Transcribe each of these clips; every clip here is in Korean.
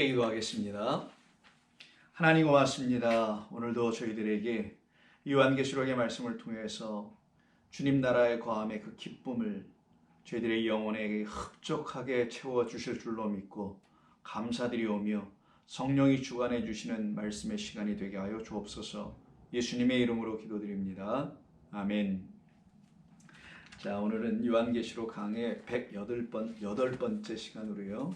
함께 기도하겠습니다. 하나님 고맙습니다. 오늘도 저희들에게 요한계시록의 말씀을 통해서 주님 나라의 거함의 그 기쁨을 저희들의 영혼에게 흡족하게 채워주실 줄로 믿고 감사드리오며 성령이 주관해 주시는 말씀의 시간이 되게 하여 주옵소서. 예수님의 이름으로 기도드립니다. 아멘. 자, 오늘은 요한계시록 강의 108번째 시간으로요.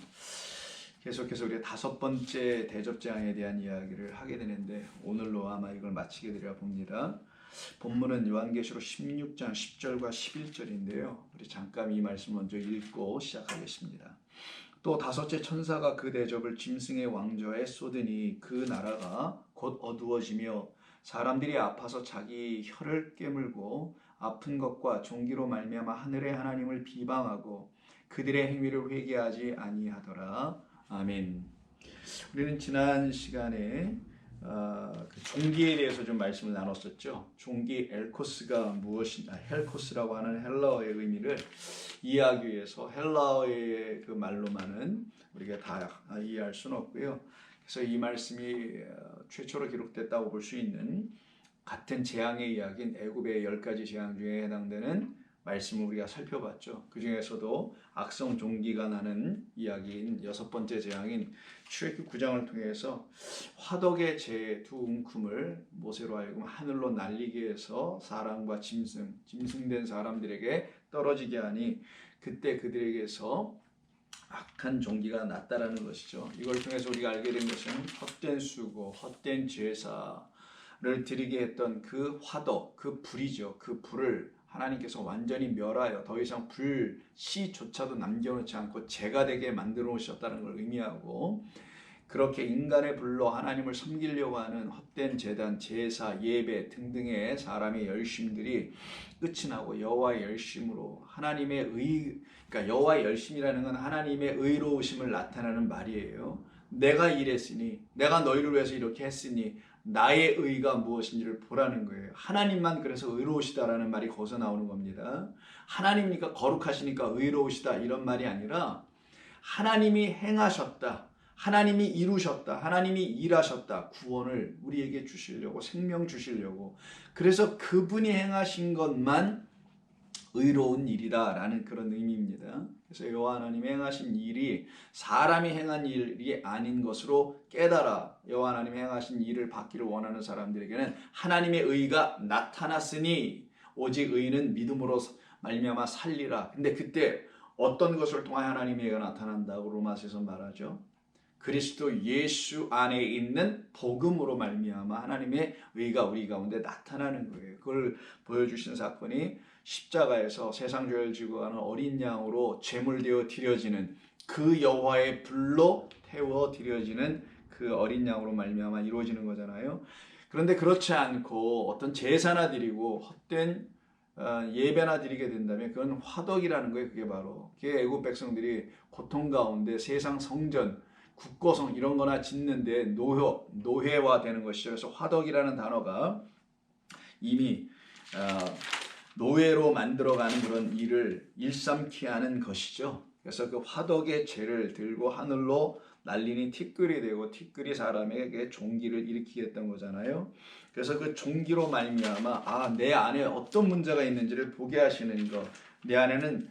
계속해서 우리 5번째 대접재앙에 대한 이야기를 하게 되는데 오늘로 아마 이걸 마치게 되려 봅니다. 본문은 요한계시록 16장 10절과 11절인데요. 우리 잠깐 이 말씀 먼저 읽고 시작하겠습니다. 또 5째 천사가 그 대접을 짐승의 왕좌에 쏟으니 그 나라가 곧 어두워지며 사람들이 아파서 자기 혀를 깨물고 아픈 것과 종기로 말미암아 하늘의 하나님을 비방하고 그들의 행위를 회개하지 아니하더라. 아멘. 우리는 지난 시간에 그 종기에 대해서 좀 말씀을 나눴었죠. 종기 엘코스가 무엇이냐, 헬코스라고 하는 헬라어의 의미를 이해하기 위해서 헬라어의 그 말로만은 우리가 다 이해할 수는 없고요. 그래서 이 말씀이 최초로 기록됐다고 볼 수 있는 같은 재앙의 이야기인 애굽의 10가지 재앙 중에 해당되는 말씀을 우리가 살펴봤죠. 그 중에서도 악성 종기가 나는 이야기인 6번째 재앙인 출애굽 9장을 통해서 화덕의 재 두 움큼을 모세로 하여금 하늘로 날리게 해서 사람과 짐승된 사람들에게 떨어지게 하니 그때 그들에게서 악한 종기가 났다라는 것이죠. 이걸 통해서 우리가 알게 된 것은 헛된 수고, 헛된 제사를 드리게 했던 그 화덕, 그 불이죠. 그 불을 하나님께서 완전히 멸하여 더 이상 불씨조차도 남겨놓지 않고 재가 되게 만들어 오셨다는 걸 의미하고, 그렇게 인간의 불로 하나님을 섬기려고 하는 헛된 제단, 제사, 예배 등등의 사람의 열심들이 끝이 나고 여호와의 열심으로 하나님의 그러니까 여호와의 열심이라는 건 하나님의 의로우심을 나타내는 말이에요. 내가 이랬으니, 내가 너희를 위해서 이렇게 했으니 나의 의가 무엇인지를 보라는 거예요. 하나님만 그래서 의로우시다라는 말이 거기서 나오는 겁니다. 하나님이니까 거룩하시니까 의로우시다 이런 말이 아니라 하나님이 행하셨다, 하나님이 이루셨다, 하나님이 일하셨다, 구원을 우리에게 주시려고, 생명 주시려고, 그래서 그분이 행하신 것만 의로운 일이다 라는 그런 의미입니다. 그래서 여호와 하나님이 행하신 일이 사람이 행한 일이 아닌 것으로 깨달아 여호와 하나님이 행하신 일을 받기를 원하는 사람들에게는 하나님의 의가 나타났으니 오직 의는 믿음으로 말미암아 살리라. 근데 그때 어떤 것을 통해 하나님의 의가 나타난다고 로마서에서 말하죠. 그리스도 예수 안에 있는 복음으로 말미암아 하나님의 의가 우리 가운데 나타나는 거예요. 그걸 보여주신 사건이 십자가에서 세상 죄를 지고 가는 어린 양으로 제물되어 드려지는 그 여호와의 불로 태워 드려지는 그 어린 양으로 말미암아 이루어지는 거잖아요. 그런데 그렇지 않고 어떤 제사나 드리고 헛된 예배나 드리게 된다면 그건 화덕이라는 거예요. 그게 바로 애굽 백성들이 고통 가운데 세상 성전, 국고성 이런 거나 짓는데 노예화 되는 것이죠. 그래서 화덕이라는 단어가 이미 노예로 만들어가는 그런 일을 일삼케 하는 것이죠. 그래서 그 화덕의 죄를 들고 하늘로 날리는 티끌이 되고 티끌이 사람에게 종기를 일으키게 했던 거잖아요. 그래서 그 종기로 말미암아 내 안에 어떤 문제가 있는지를 보게 하시는 것, 내 안에는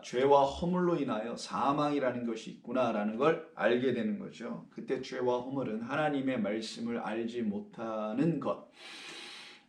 죄와 허물로 인하여 사망이라는 것이 있구나라는 걸 알게 되는 거죠. 그때 죄와 허물은 하나님의 말씀을 알지 못하는 것,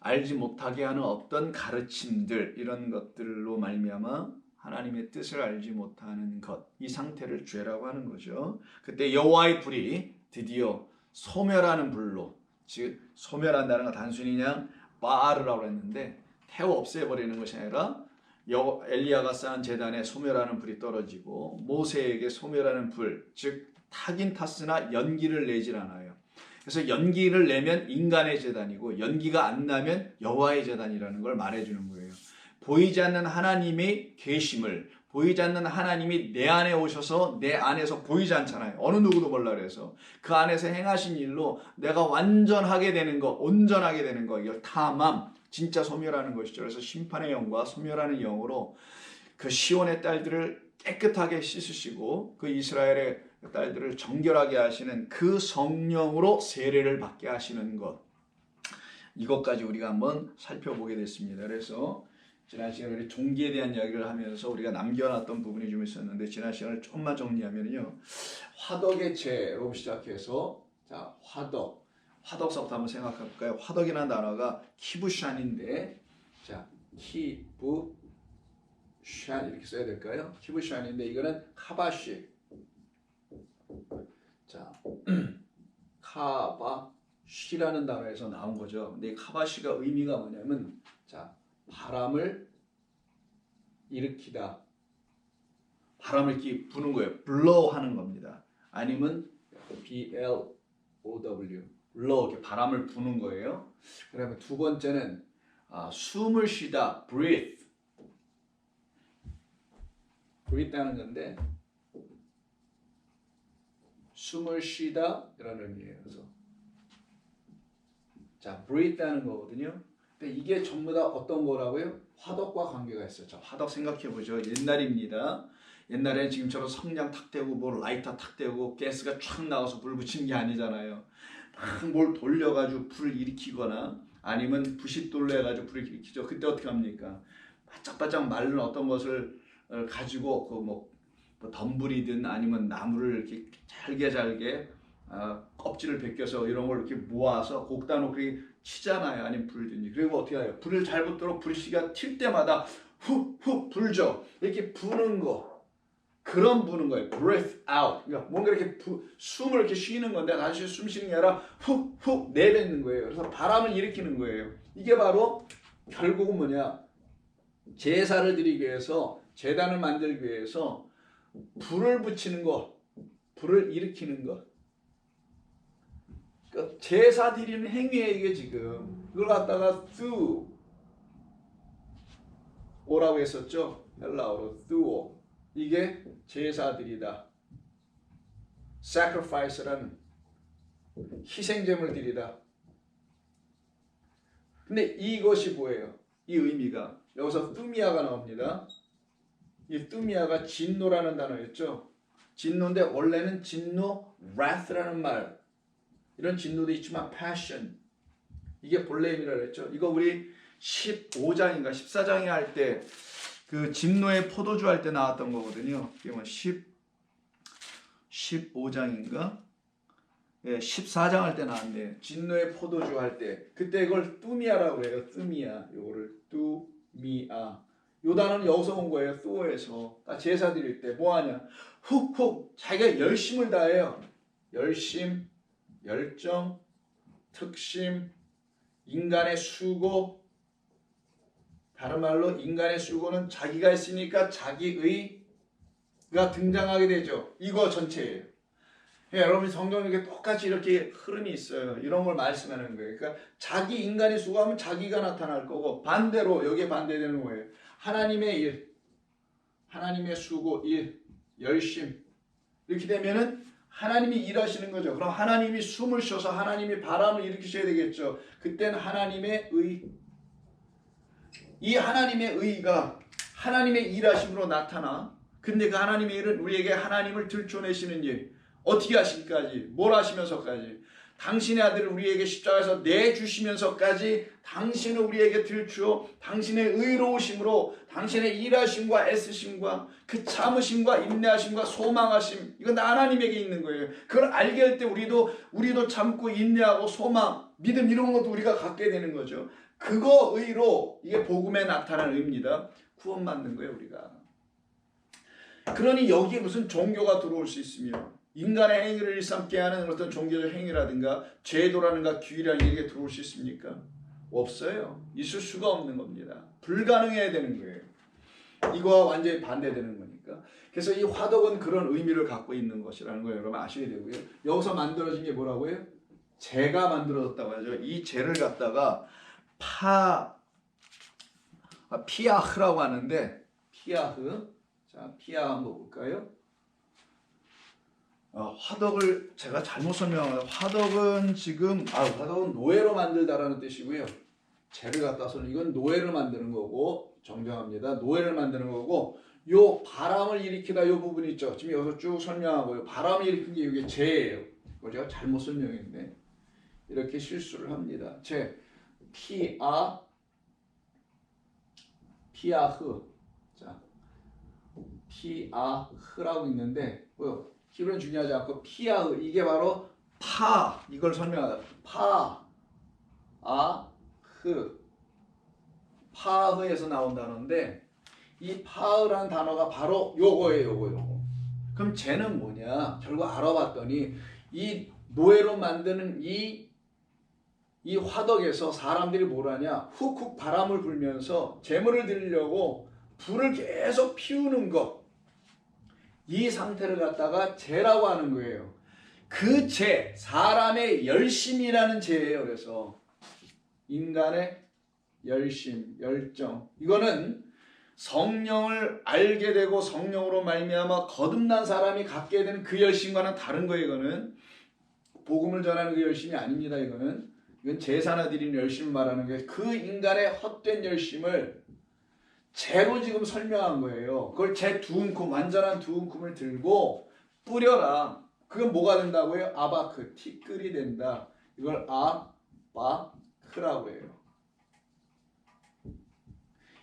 알지 못하게 하는 어떤 가르침들, 이런 것들로 말미암아 하나님의 뜻을 알지 못하는 것, 이 상태를 죄라고 하는 거죠. 그때 여호와의 불이 드디어 소멸하는 불로, 즉 소멸한다는 건 단순히 그냥 바르라고 했는데 태워 없애버리는 것이 아니라 엘리야가 쌓은 제단에 소멸하는 불이 떨어지고 모세에게 소멸하는 불, 즉 타긴 탔으나 연기를 내질 않아요. 그래서 연기를 내면 인간의 제단이고 연기가 안 나면 여호와의 제단이라는 걸 말해주는 거예요. 보이지 않는 하나님의 계심을, 보이지 않는 하나님이 내 안에 오셔서 내 안에서 보이지 않잖아요. 어느 누구도 몰라. 그래서 그 안에서 행하신 일로 내가 완전하게 되는 거, 온전하게 되는 거, 이걸 탐함, 진짜 소멸하는 것이죠. 그래서 심판의 영과 소멸하는 영으로 그 시온의 딸들을 깨끗하게 씻으시고 그 이스라엘의 딸들을 정결하게 하시는 그 성령으로 세례를 받게 하시는 것, 이것까지 우리가 한번 살펴보게 됐습니다. 그래서 지난 시간에 우리 종기에 대한 이야기를 하면서 우리가 남겨놨던 부분이 좀 있었는데, 지난 시간을 조금만 정리하면요, 화덕의 죄로 시작해서, 자, 화덕서부터 한번 생각해 볼까요? 화덕이라는 단어가 키부샨인데, 자, 키부샨 이렇게 써야 될까요? 키부샨인데 이거는 카바시, 자, 카바시라는 단어에서 나온 거죠. 근데 이 카바시가 의미가 뭐냐면, 자, 바람을 일으키다, 바람을 이렇게 부는 거예요. blow 하는 겁니다. 아니면 blow, blow, 이렇게 바람을 부는 거예요. 그다음에 두 번째는 숨을 쉬다, breathe 하는 건데, 숨을 쉬다 이런 의미예요. 그래서 자, breathe 하는 거거든요. 근데 이게 전부 다 어떤 거라고요? 화덕과 관계가 있어요. 자, 화덕 생각해 보죠. 옛날입니다. 옛날에는 지금처럼 성냥 탁 대고 뭐 라이터 탁 대고 가스가 촥 나와서 불 붙이는 게 아니잖아요. 막 뭘 돌려가지고 불을 일으키거나 아니면 부싯돌로 해가지고 불을 일으키죠. 그때 어떻게 합니까? 바짝바짝 마른 어떤 것을 가지고 그 뭐 덤불이든 아니면 나무를 이렇게 잘게 껍질을 벗겨서 이런 걸 이렇게 모아서 곡다 놓고 치잖아요. 아니면 불든지. 그리고 어떻게 해요? 불을 잘 붙도록 불씨가 튈 때마다 훅훅 불죠. 이렇게 부는 거, 그런 부는 거예요. breath out. 그러니까 뭔가 이렇게 숨을 이렇게 쉬는 건데, 다시 숨 쉬는 게 아니라 훅훅 내뱉는 거예요. 그래서 바람을 일으키는 거예요. 이게 바로 결국은 뭐냐? 제사를 드리기 위해서, 제단을 만들기 위해서 불을 붙이는 거, 불을 일으키는 것. 그러니까 제사 드리는 행위에 이게 지금 그걸 갖다가 오라고 했었죠. 헬라어로 thuo. 이게 제사 드리다, sacrifice라는 희생제물 드리다. 근데 이것이 뭐예요? 이 의미가 여기서 뚜미아가 나옵니다. 이 뚜미아가 진노라는 단어였죠. 진노인데 원래는 진노, wrath라는 말, 이런 진노도 있지만 passion, 이게 본래 의미라고 했죠. 이거 우리 15장인가 14장에 할 때 그 진노의 포도주 할 때 나왔던 거거든요. 이게 뭐 15장인가? 예, 14장 할 때 나왔네. 진노의 포도주 할 때. 그때 이걸 뚜미아라고 해요. 뚜미아. 요거를 뚜미아. 요 단어는 여기서 온 거예요. 뚜오에서. 제사 드릴 때 뭐 하냐? 훅훅 자기가 열심을 다해요. 열심, 열정, 특심, 인간의 수고. 다른 말로 인간의 수고는 자기가 했으니까 자기의가 등장하게 되죠. 이거 전체예요. 여러분 성경에 이렇게 똑같이 이렇게 흐름이 있어요. 이런 걸 말씀하는 거예요. 그러니까 자기 인간의 수고하면 자기가 나타날 거고, 반대로 여기에 반대되는 거예요. 하나님의 일, 하나님의 수고, 일, 열심, 이렇게 되면은 하나님이 일하시는 거죠. 그럼 하나님이 숨을 쉬어서 하나님이 바람을 일으키셔야 되겠죠. 그때는 하나님의 의, 이 하나님의 의가 하나님의 일하심으로 나타나. 근데 그 하나님의 일은 우리에게 하나님을 들춰내시는 일, 어떻게 하실까지, 뭘 하시면서까지, 당신의 아들을 우리에게 십자가에서 내주시면서까지 당신을 우리에게 들추어 당신의 의로우심으로 당신의 일하심과 애쓰심과 그 참으심과 인내하심과 소망하심, 이건 다 하나님에게 있는 거예요. 그걸 알게 할 때 우리도 참고 인내하고 소망, 믿음, 이런 것도 우리가 갖게 되는 거죠. 그거 의로, 이게 복음에 나타난 의입니다. 구원받는 거예요, 우리가. 그러니 여기에 무슨 종교가 들어올 수 있으며, 인간의 행위를 일삼게 하는 어떤 종교적 행위라든가 제도라든가 규율이라는 게 들어올 수 있습니까? 없어요. 있을 수가 없는 겁니다. 불가능해야 되는 거예요. 이거와 완전히 반대되는 거니까. 그래서 이 화덕은 그런 의미를 갖고 있는 것이라는 걸 여러분 아셔야 되고요. 여기서 만들어진 게 뭐라고요? 재가 만들어졌다고 하죠. 이 재를 갖다가 피아흐라고 하는데, 피아흐. 자, 피아 한번 볼까요? 화덕을 제가 잘못 설명하면, 화덕은 지금 화덕은 노예로 만들다라는 뜻이고요. 재를 갖다 써서 이건 노예를 만드는 거고, 정정합니다. 노예를 만드는 거고, 요 바람을 일으키다 요 부분 있죠. 지금 여기서 쭉 설명하고요. 바람을 일으킨 게 이게 재예요. 이걸 제가 잘못 설명했네. 이렇게 실수를 합니다. 재. 피아흐. 자, 피아흐라고 있는데 히브리는 중요하지 않고 피아흐 이게 바로 파 이걸 설명하다. 파흐에서 나온 단어인데 이 파흐라는 단어가 바로 요거예요. 요거. 그럼 쟤는 뭐냐? 결국 알아봤더니 이 노예로 만드는 이 화덕에서 사람들이 뭐라냐? 훅훅 바람을 불면서 재물을 드리려고 불을 계속 피우는 것. 이 상태를 갖다가 재라고 하는 거예요. 그 재, 사람의 열심이라는 재예요. 그래서 인간의 열심, 열정. 이거는 성령을 알게 되고 성령으로 말미암아 거듭난 사람이 갖게 되는 그 열심과는 다른 거예요. 이거는 복음을 전하는 그 열심이 아닙니다. 이건 제사나 드리는 열심을 말하는 거예요. 그 인간의 헛된 열심을 재로 지금 설명한 거예요. 그걸 재 두 움큼, 완전한 두 움큼을 들고 뿌려라. 그건 뭐가 된다고요? 아바크, 티끌이 된다. 이걸 아바크라고 해요.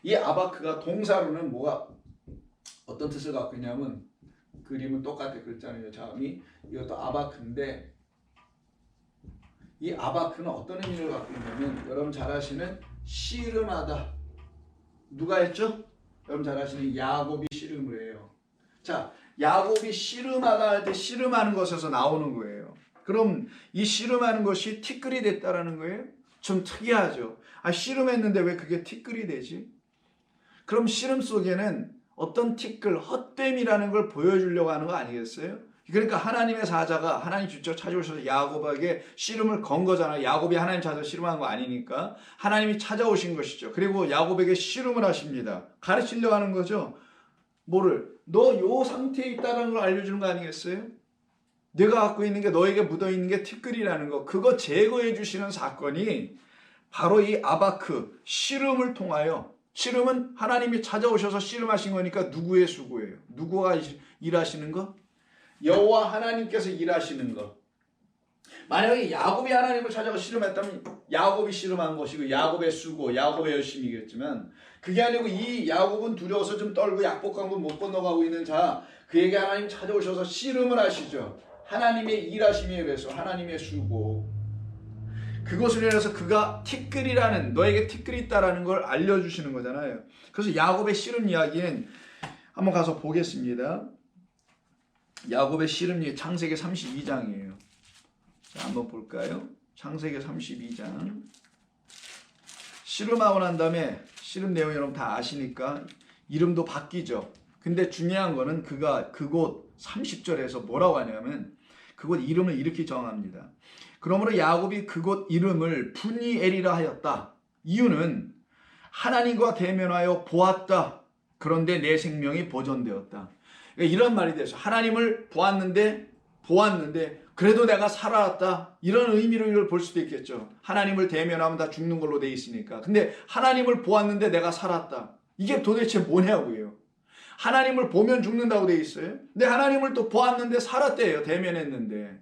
이 아바크가 동사로는 뭐가 어떤 뜻을 갖고 있냐면 그림은 똑같아 글자는요. 자음이 이것도 아바크인데 이 아바크는 어떤 의미를 갖고 있냐면 여러분 잘 아시는 씨름하다. 누가 했죠? 여러분 잘 아시는 야곱이 씨름을 해요. 자, 야곱이 씨름하다 할 때 씨름하는 것에서 나오는 거예요. 그럼 이 씨름하는 것이 티끌이 됐다라는 거예요? 좀 특이하죠. 씨름했는데 왜 그게 티끌이 되지? 그럼 씨름 속에는 어떤 티끌, 헛됨이라는 걸 보여주려고 하는 거 아니겠어요? 그러니까 하나님의 사자가 하나님 직접 찾아오셔서 야곱에게 씨름을 건 거잖아요. 야곱이 하나님 찾아서 씨름한 거 아니니까 하나님이 찾아오신 것이죠. 그리고 야곱에게 씨름을 하십니다. 가르치려고 하는 거죠. 뭐를? 너 요 상태에 있다는 걸 알려주는 거 아니겠어요? 내가 갖고 있는 게 너에게 묻어있는 게 티끌이라는 거. 그거 제거해 주시는 사건이 바로 이 아바크, 씨름을 통하여 씨름은 하나님이 찾아오셔서 씨름하신 거니까 누구의 수고예요? 누구가 일하시는 거? 여호와 하나님께서 일하시는 것. 만약에 야곱이 하나님을 찾아가 씨름했다면 야곱이 씨름한 것이고 야곱의 수고, 야곱의 열심이겠지만 그게 아니고 이 야곱은 두려워서 좀 떨고 약복한 걸 못 건너가고 있는 자 그에게 하나님 찾아오셔서 씨름을 하시죠. 하나님의 일하심에 의해서 하나님의 수고. 그것을 인해서 그가 티끌이라는 너에게 티끌이 있다라는 걸 알려주시는 거잖아요. 그래서 야곱의 씨름 이야기는 한번 가서 보겠습니다. 야곱의 씨름이 창세기 32장이에요. 자, 한번 볼까요? 창세기 32장. 씨름하고 난 다음에 씨름 내용 여러분 다 아시니까 이름도 바뀌죠. 근데 중요한 거는 그가 그곳 30절에서 뭐라고 하냐면 그곳 이름을 이렇게 정합니다. 그러므로 야곱이 그곳 이름을 분이엘이라 하였다. 이유는 하나님과 대면하여 보았다. 그런데 내 생명이 보존되었다. 이런 말이 돼서 하나님을 보았는데 그래도 내가 살아왔다. 이런 의미로 이걸 볼 수도 있겠죠. 하나님을 대면하면 다 죽는 걸로 돼 있으니까. 근데 하나님을 보았는데 내가 살았다. 이게 도대체 뭐냐고요. 하나님을 보면 죽는다고 돼 있어요. 근데 하나님을 또 보았는데 살았대요. 대면했는데.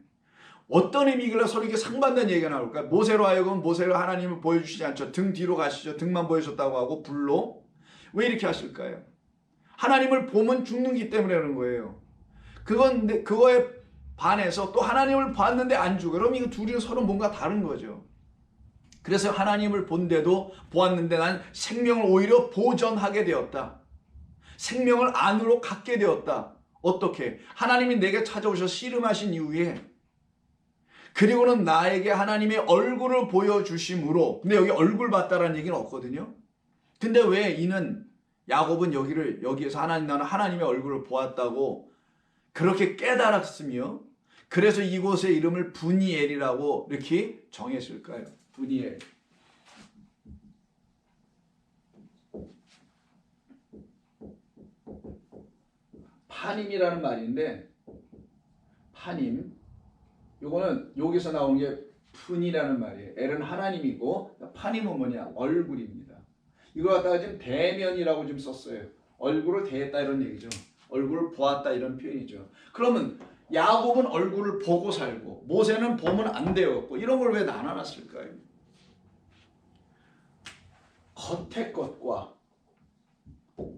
어떤 의미길래 서로 이렇게 상반된 얘기가 나올까? 모세로 하여금 모세를 하나님을 보여주시지 않죠. 등 뒤로 가시죠. 등만 보여줬다고 하고 불로. 왜 이렇게 하실까요? 하나님을 보면 죽는기 때문에 그런 거예요. 그거에 반해서 또 하나님을 봤는데 안 죽어. 그럼 이거 둘이 서로 뭔가 다른 거죠. 그래서 하나님을 본데도 보았는데 난 생명을 오히려 보전하게 되었다. 생명을 안으로 갖게 되었다. 어떻게? 하나님이 내게 찾아오셔서 씨름하신 이후에 그리고는 나에게 하나님의 얼굴을 보여주심으로. 근데 여기 얼굴 봤다라는 얘기는 없거든요. 근데 왜 이는 야곱은 여기에서 나는 하나님의 얼굴을 보았다고 그렇게 깨달았으며 그래서 이곳의 이름을 분이엘이라고 이렇게 정했을까요? 분이엘. 파님이라는 말인데 파님 요거는 여기서 나온 게 푼이라는 말이에요. 엘은 하나님이고 파님은 뭐냐? 얼굴입니다. 이거 갖다가 지금 대면이라고 좀 썼어요. 얼굴을 대했다 이런 얘기죠. 얼굴을 보았다 이런 표현이죠. 그러면 야곱은 얼굴을 보고 살고 모세는 보면 안 되었고 이런 걸 왜 나눠놨을까요? 겉의 것과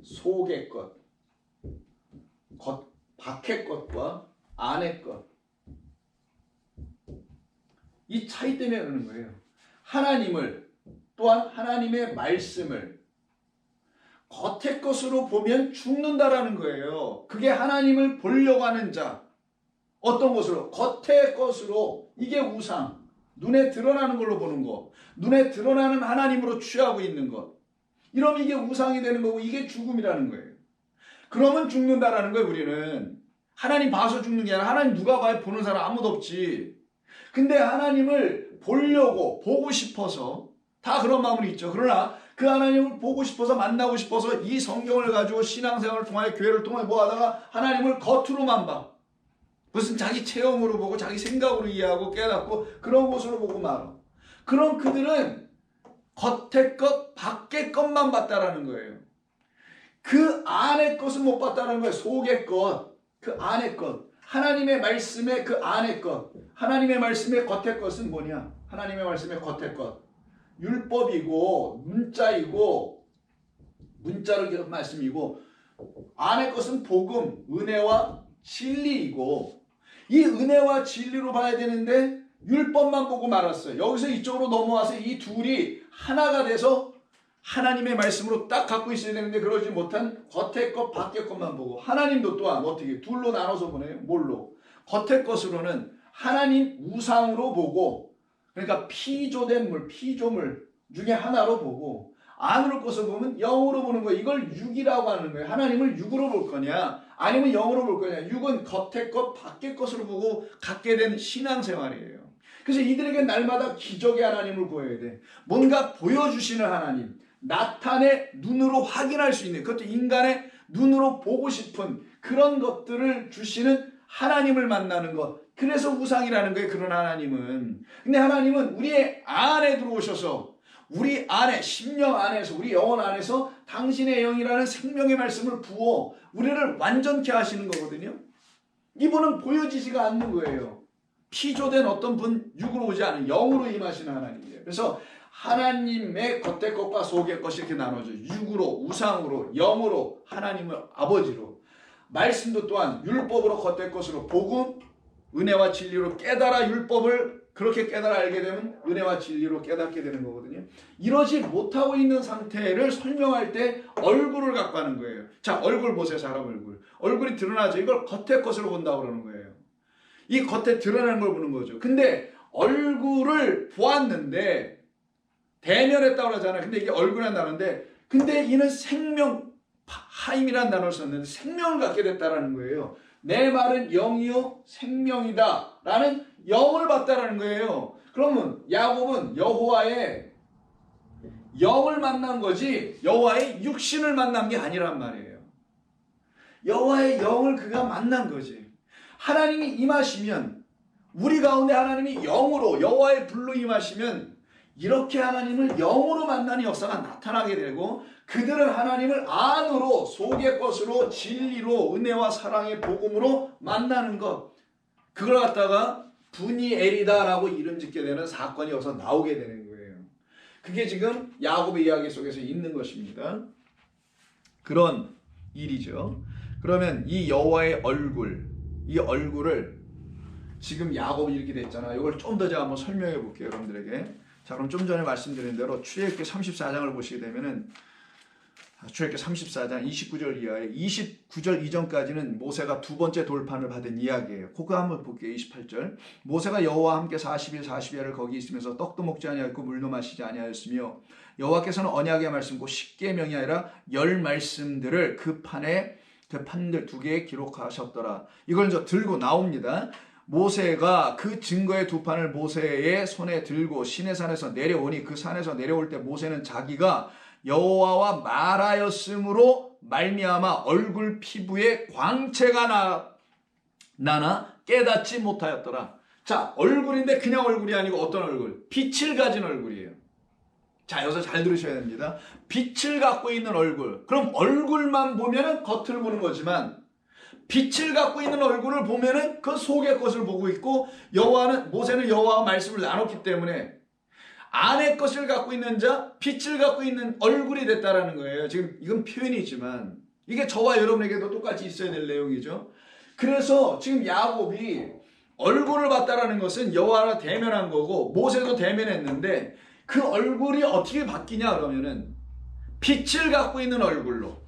속의 것, 밖의 것과 안의 것, 이 차이 때문에 그러는 거예요. 하나님을 또한 하나님의 말씀을 겉의 것으로 보면 죽는다라는 거예요. 그게 하나님을 보려고 하는 자. 어떤 것으로? 겉의 것으로. 이게 우상. 눈에 드러나는 걸로 보는 것. 눈에 드러나는 하나님으로 취하고 있는 것. 이러면 이게 우상이 되는 거고 이게 죽음이라는 거예요. 그러면 죽는다라는 거예요. 우리는. 하나님 봐서 죽는 게 아니라 하나님 누가 봐요? 보는 사람 아무도 없지. 근데 하나님을 보려고 보고 싶어서 다 그런 마음이 있죠. 그러나 그 하나님을 보고 싶어서 만나고 싶어서 이 성경을 가지고 신앙생활을 통하여 교회를 통하여 뭐 하다가 하나님을 겉으로만 봐. 무슨 자기 체험으로 보고 자기 생각으로 이해하고 깨닫고 그런 것으로 보고 말아. 그럼 그들은 겉의 것, 밖의 것만 봤다라는 거예요. 그 안의 것은 못 봤다는 거예요. 속의 것, 그 안의 것. 하나님의 말씀의 그 안의 것. 하나님의 말씀의 겉의 것은 뭐냐? 하나님의 말씀의 겉의 것. 율법이고 문자이고 문자로 기록한 말씀이고 안의 것은 복음, 은혜와 진리이고 이 은혜와 진리로 봐야 되는데 율법만 보고 말았어요. 여기서 이쪽으로 넘어와서 이 둘이 하나가 돼서 하나님의 말씀으로 딱 갖고 있어야 되는데 그러지 못한 겉의 것, 밖의 것만 보고 하나님도 또한 어떻게 둘로 나눠서 보내요? 뭘로? 겉의 것으로는 하나님 우상으로 보고 그러니까 피조된 물, 피조물 중에 하나로 보고 안으로 것을 보면 영으로 보는 거예요. 이걸 육이라고 하는 거예요. 하나님을 육으로 볼 거냐 아니면 영으로 볼 거냐. 육은 겉의 것, 밖의 것으로 보고 갖게 된 신앙생활이에요. 그래서 이들에게 날마다 기적의 하나님을 보여야 돼. 뭔가 보여주시는 하나님. 나타내 눈으로 확인할 수 있는 그것도 인간의 눈으로 보고 싶은 그런 것들을 주시는 하나님을 만나는 것. 그래서 우상이라는 거예요. 그런 하나님은. 근데 하나님은 우리의 안에 들어오셔서 우리 안에 심령 안에서 우리 영혼 안에서 당신의 영이라는 생명의 말씀을 부어 우리를 완전케 하시는 거거든요. 이분은 보여지지가 않는 거예요. 피조된 어떤 분 육으로 오지 않은 영으로 임하시는 하나님이에요. 그래서 하나님의 겉의 것과 속의 것이 이렇게 나눠져요. 육으로, 우상으로, 영으로, 하나님을 아버지로. 말씀도 또한 율법으로 겉의 것으로 복음, 은혜와 진리로 깨달아 율법을 그렇게 깨달아 알게 되면 은혜와 진리로 깨닫게 되는 거거든요. 이러지 못하고 있는 상태를 설명할 때 얼굴을 갖고 하는 거예요. 자, 얼굴 보세요. 사람 얼굴. 얼굴이 드러나죠. 이걸 겉의 것으로 본다고 그러는 거예요. 이 겉에 드러나는 걸 보는 거죠. 근데 얼굴을 보았는데 대면했다고 그러잖아요. 근데 이게 얼굴이라는 단어인데 근데 이는 생명, 하임이라는 단어를 썼는데 생명을 갖게 됐다라는 거예요. 내 말은 영이요 생명이다 라는 영을 봤다라는 거예요. 그러면 야곱은 여호와의 영을 만난 거지 여호와의 육신을 만난 게 아니란 말이에요. 여호와의 영을 그가 만난 거지. 하나님이 임하시면 우리 가운데 하나님이 영으로 여호와의 불로 임하시면 이렇게 하나님을 영으로 만나는 역사가 나타나게 되고 그들은 하나님을 안으로 속의 것으로 진리로 은혜와 사랑의 복음으로 만나는 것. 그걸 갖다가 분이엘이다라고 이름 짓게 되는 사건이 여기서 나오게 되는 거예요. 그게 지금 야곱의 이야기 속에서 있는 것입니다. 그런 일이죠. 그러면 이 여호와의 얼굴, 이 얼굴을 지금 야곱이 이렇게 됐잖아요. 이걸 좀 더 제가 한번 설명해 볼게요. 여러분들에게. 자, 그럼 좀 전에 말씀드린 대로 출애굽기 34장을 보시게 되면은 출애굽기 34장 29절 이하에 29절 이전까지는 모세가 두 번째 돌판을 받은 이야기예요. 그거 한번 볼게요. 28절. 모세가 여호와와 함께 40일 40야를 거기 있으면서 떡도 먹지 아니하였고 물도 마시지 아니하였으며 여호와께서는 언약의 말씀 곧 십계명이 아니라 10 말씀들을 그 판들 두 개에 기록하셨더라. 이걸 이제 들고 나옵니다. 모세가 그 증거의 두 판을 모세의 손에 들고 시내산에서 내려오니 그 산에서 내려올 때 모세는 자기가 여호와와 말하였으므로 말미암아 얼굴 피부에 광채가 나나 깨닫지 못하였더라. 자, 얼굴인데 그냥 얼굴이 아니고 어떤 얼굴? 빛을 가진 얼굴이에요. 자, 여기서 잘 들으셔야 됩니다. 빛을 갖고 있는 얼굴. 그럼 얼굴만 보면은 겉을 보는 거지만 빛을 갖고 있는 얼굴을 보면은 그 속의 것을 보고 있고, 모세는 여호와와 말씀을 나눴기 때문에 안의 것을 갖고 있는 자, 빛을 갖고 있는 얼굴이 됐다라는 거예요. 지금 이건 표현이지만 이게 저와 여러분에게도 똑같이 있어야 될 내용이죠. 그래서 지금 야곱이 얼굴을 봤다라는 것은 여호와와 대면한 거고, 모세도 대면했는데 그 얼굴이 어떻게 바뀌냐 그러면은 빛을 갖고 있는 얼굴로.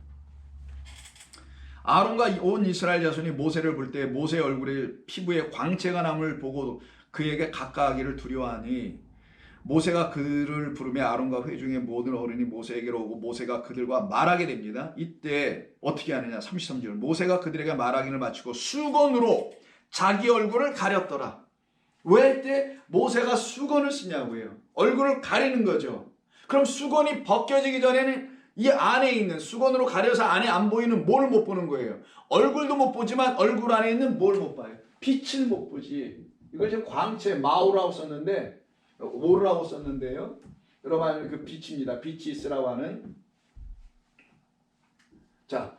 아론과 온 이스라엘 자손이 모세를 볼 때 모세의 얼굴에 피부에 광채가 남을 보고 그에게 가까이하기를 두려워하니, 모세가 그를 부르며 아론과 회중의 모든 어른이 모세에게로 오고 모세가 그들과 말하게 됩니다. 이때 어떻게 하느냐, 33절. 모세가 그들에게 말하기를 마치고 수건으로 자기 얼굴을 가렸더라. 왜 할 때 모세가 수건을 쓰냐고요? 얼굴을 가리는 거죠. 그럼 수건이 벗겨지기 전에는 이 안에 있는, 수건으로 가려서 안에 안 보이는 뭘 못 보는 거예요? 얼굴도 못 보지만 얼굴 안에 있는 뭘 못 봐요? 빛을 못 보지. 이걸 지금 광채, 마오라고 썼는데, 오르라고 썼는데요. 여러분, 그 빛입니다. 빛이 있으라고 하는. 자,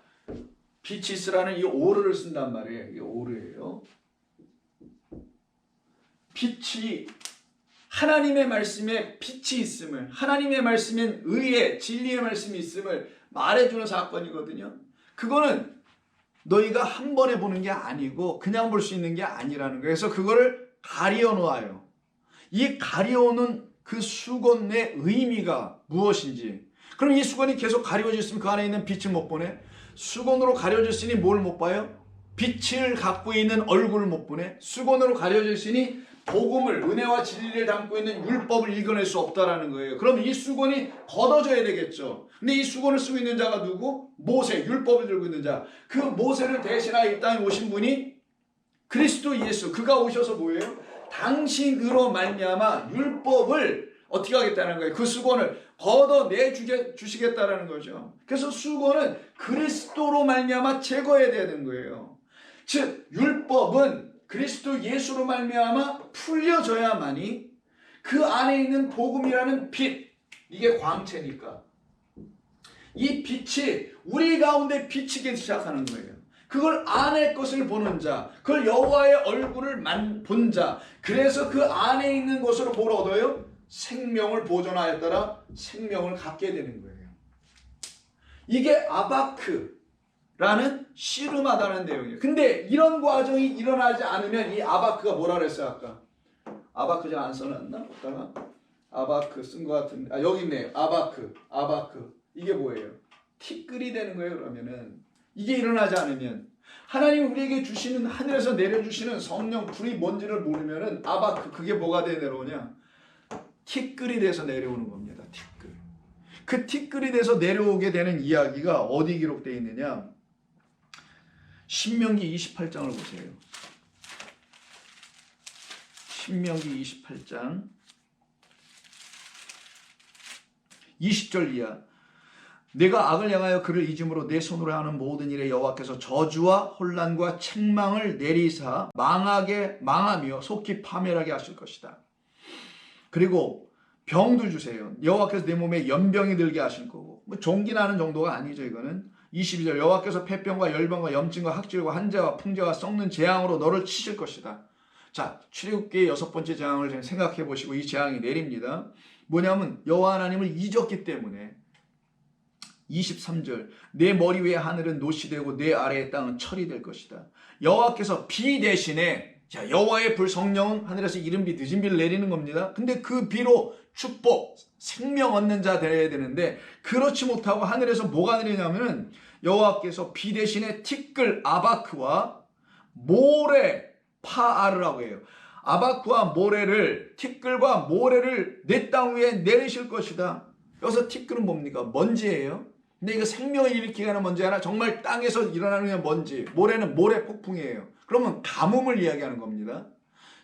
빛이 있으라는 이 오르를 쓴단 말이에요. 이게 오르예요. 빛이, 하나님의 말씀에 빛이 있음을, 하나님의 말씀엔 의의, 진리의 말씀이 있음을 말해주는 사건이거든요. 그거는 너희가 한 번에 보는 게 아니고 그냥 볼 수 있는 게 아니라는 거예요. 그래서 그거를 가리어 놓아요. 이 가려오는 그 수건의 의미가 무엇인지. 그럼 이 수건이 계속 가려져 있으면 그 안에 있는 빛을 못 보네? 수건으로 가려져 있으니 뭘 못 봐요? 빛을 갖고 있는 얼굴을 못 보네? 수건으로 가려져 있으니 복음을, 은혜와 진리를 담고 있는 율법을 읽어낼 수 없다라는 거예요. 그럼 이 수건이 걷어져야 되겠죠. 근데 이 수건을 쓰고 있는 자가 누구? 모세, 율법을 들고 있는 자. 그 모세를 대신하여 이 땅에 오신 분이 그리스도 예수. 그가 오셔서 뭐예요? 당신으로 말미암아 율법을 어떻게 하겠다는 거예요? 그 수건을 걷어내 주시겠다라는 거죠. 그래서 수건은 그리스도로 말미암아 제거해야 되는 거예요. 즉 율법은 그리스도 예수로 말미암아 풀려져야만이 그 안에 있는 복음이라는 빛, 이게 광채니까 이 빛이 우리 가운데 비치기 시작하는 거예요. 그걸 안의 것을 보는 자, 그걸 여호와의 얼굴을 본 자, 그래서 그 안에 있는 것으로 뭘 얻어요? 생명을 보존하였더라, 생명을 갖게 되는 거예요. 이게 아바크라는 씨름하다는 내용이에요. 근데 이런 과정이 일어나지 않으면 이 아바크가 뭐라 그랬어요 아까? 아바크 제가 안 써놨나? 없다가 아바크 쓴 것 같은데, 여기 있네요. 아바크. 이게 뭐예요? 티끌이 되는 거예요. 그러면은 이게 일어나지 않으면, 하나님 우리에게 주시는, 하늘에서 내려주시는 성령 불이 뭔지를 모르면은 아바크, 그게 뭐가 돼 내려오냐? 티끌이 돼서 내려오는 겁니다. 티끌. 그 티끌이 돼서 내려오게 되는 이야기가 어디 기록되어 있느냐? 신명기 28장을 보세요. 신명기 28장 20절 이하. 내가 악을 향하여 그를 잊음으로 내 손으로 하는 모든 일에 여호와께서 저주와 혼란과 책망을 내리사 망하며 속히 파멸하게 하실 것이다. 그리고 병도 주세요. 여호와께서 내 몸에 연병이 들게 하실 거고, 종기 나는 정도가 아니죠. 이거는 22절. 여호와께서 폐병과 열병과 염증과 학질과 한자와 풍자와 썩는 재앙으로 너를 치실 것이다. 자, 출애굽기의 6번째 재앙을 생각해 보시고 이 재앙이 내립니다. 뭐냐면 여호와 하나님을 잊었기 때문에. 23절. 내 머리 위에 하늘은 노시 되고 내 아래의 땅은 철이 될 것이다. 여호와께서 비 대신에, 자, 여호와의 불 성령은 하늘에서 이른 비 늦은 비를 내리는 겁니다. 근데 그 비로 축복, 생명 얻는 자 되어야 되는데 그렇지 못하고 하늘에서 뭐가 내리냐면은 여호와께서 비 대신에 티끌 아바크와 모래 파아르라고 해요. 아바크와 모래를, 티끌과 모래를 내 땅 위에 내리실 것이다. 여기서 티끌은 뭡니까? 먼지예요. 근데 이거 생명을 일으키게 하는 먼지 하나, 정말 땅에서 일어나는 먼지. 모래는 모래 폭풍이에요. 그러면 가뭄을 이야기하는 겁니다.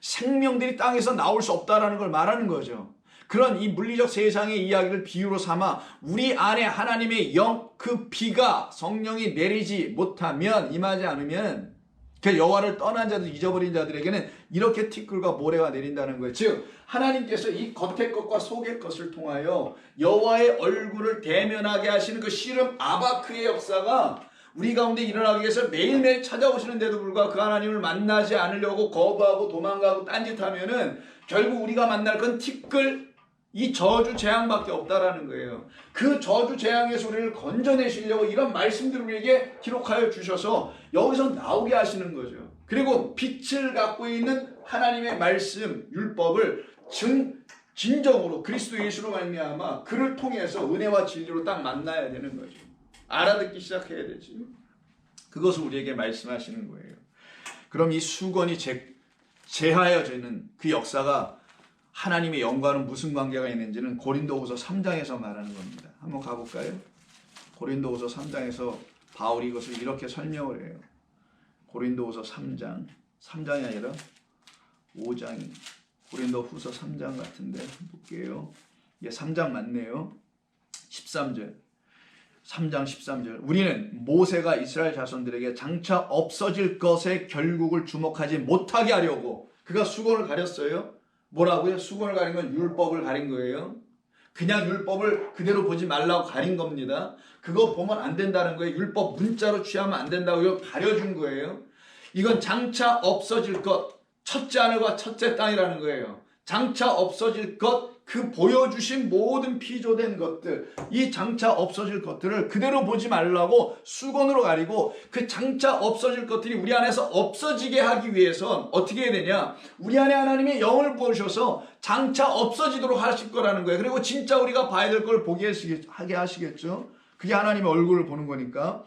생명들이 땅에서 나올 수 없다라는 걸 말하는 거죠. 그런 이 물리적 세상의 이야기를 비유로 삼아 우리 안에 하나님의 영, 그 비가, 성령이 내리지 못하면, 임하지 않으면 그 여호와를 떠난 자들, 잊어버린 자들에게는 이렇게 티끌과 모래가 내린다는 거예요. 즉 하나님께서 이 겉의 것과 속의 것을 통하여 여호와의 얼굴을 대면하게 하시는 그 씨름 아바크의 역사가 우리 가운데 일어나기 위해서 매일매일 찾아오시는데도 불구하고 그 하나님을 만나지 않으려고 거부하고 도망가고 딴짓하면은 결국 우리가 만날 건 티끌, 이 저주 재앙밖에 없다라는 거예요. 그 저주 재앙에서 우리를 건져내시려고 이런 말씀들을 우리에게 기록하여 주셔서 여기서 나오게 하시는 거죠. 그리고 빛을 갖고 있는 하나님의 말씀, 율법을 진정으로 그리스도 예수로 말미암아 그를 통해서 은혜와 진리로 딱 만나야 되는 거죠. 알아듣기 시작해야 되지. 그것을 우리에게 말씀하시는 거예요. 그럼 이 수건이 제하여지는 그 역사가 하나님의 영과는 무슨 관계가 있는지는 고린도후서 3장에서 말하는 겁니다. 한번 가볼까요? 고린도후서 3장에서 바울이 이것을 이렇게 설명을 해요. 고린도후서 3장이 아니라 5장이 고린도후서 3장 같은데 볼게요. 이게 3장 맞네요. 13절. 3장 13절. 우리는 모세가 이스라엘 자손들에게 장차 없어질 것의 결국을 주목하지 못하게 하려고, 그가 수건을 가렸어요. 뭐라고요? 수건을 가린 건 율법을 가린 거예요. 그냥 율법을 그대로 보지 말라고 가린 겁니다. 그거 보면 안 된다는 거예요. 율법 문자로 취하면 안 된다고 이거 가려준 거예요. 이건 장차 없어질 것, 첫째 하늘과 첫째 땅이라는 거예요. 장차 없어질 것, 그 보여주신 모든 피조된 것들, 이 장차 없어질 것들을 그대로 보지 말라고 수건으로 가리고, 그 장차 없어질 것들이 우리 안에서 없어지게 하기 위해선 어떻게 해야 되냐? 우리 안에 하나님의 영을 부으셔서 장차 없어지도록 하실 거라는 거예요. 그리고 진짜 우리가 봐야 될 걸 보게 하게 하시겠죠. 그게 하나님의 얼굴을 보는 거니까.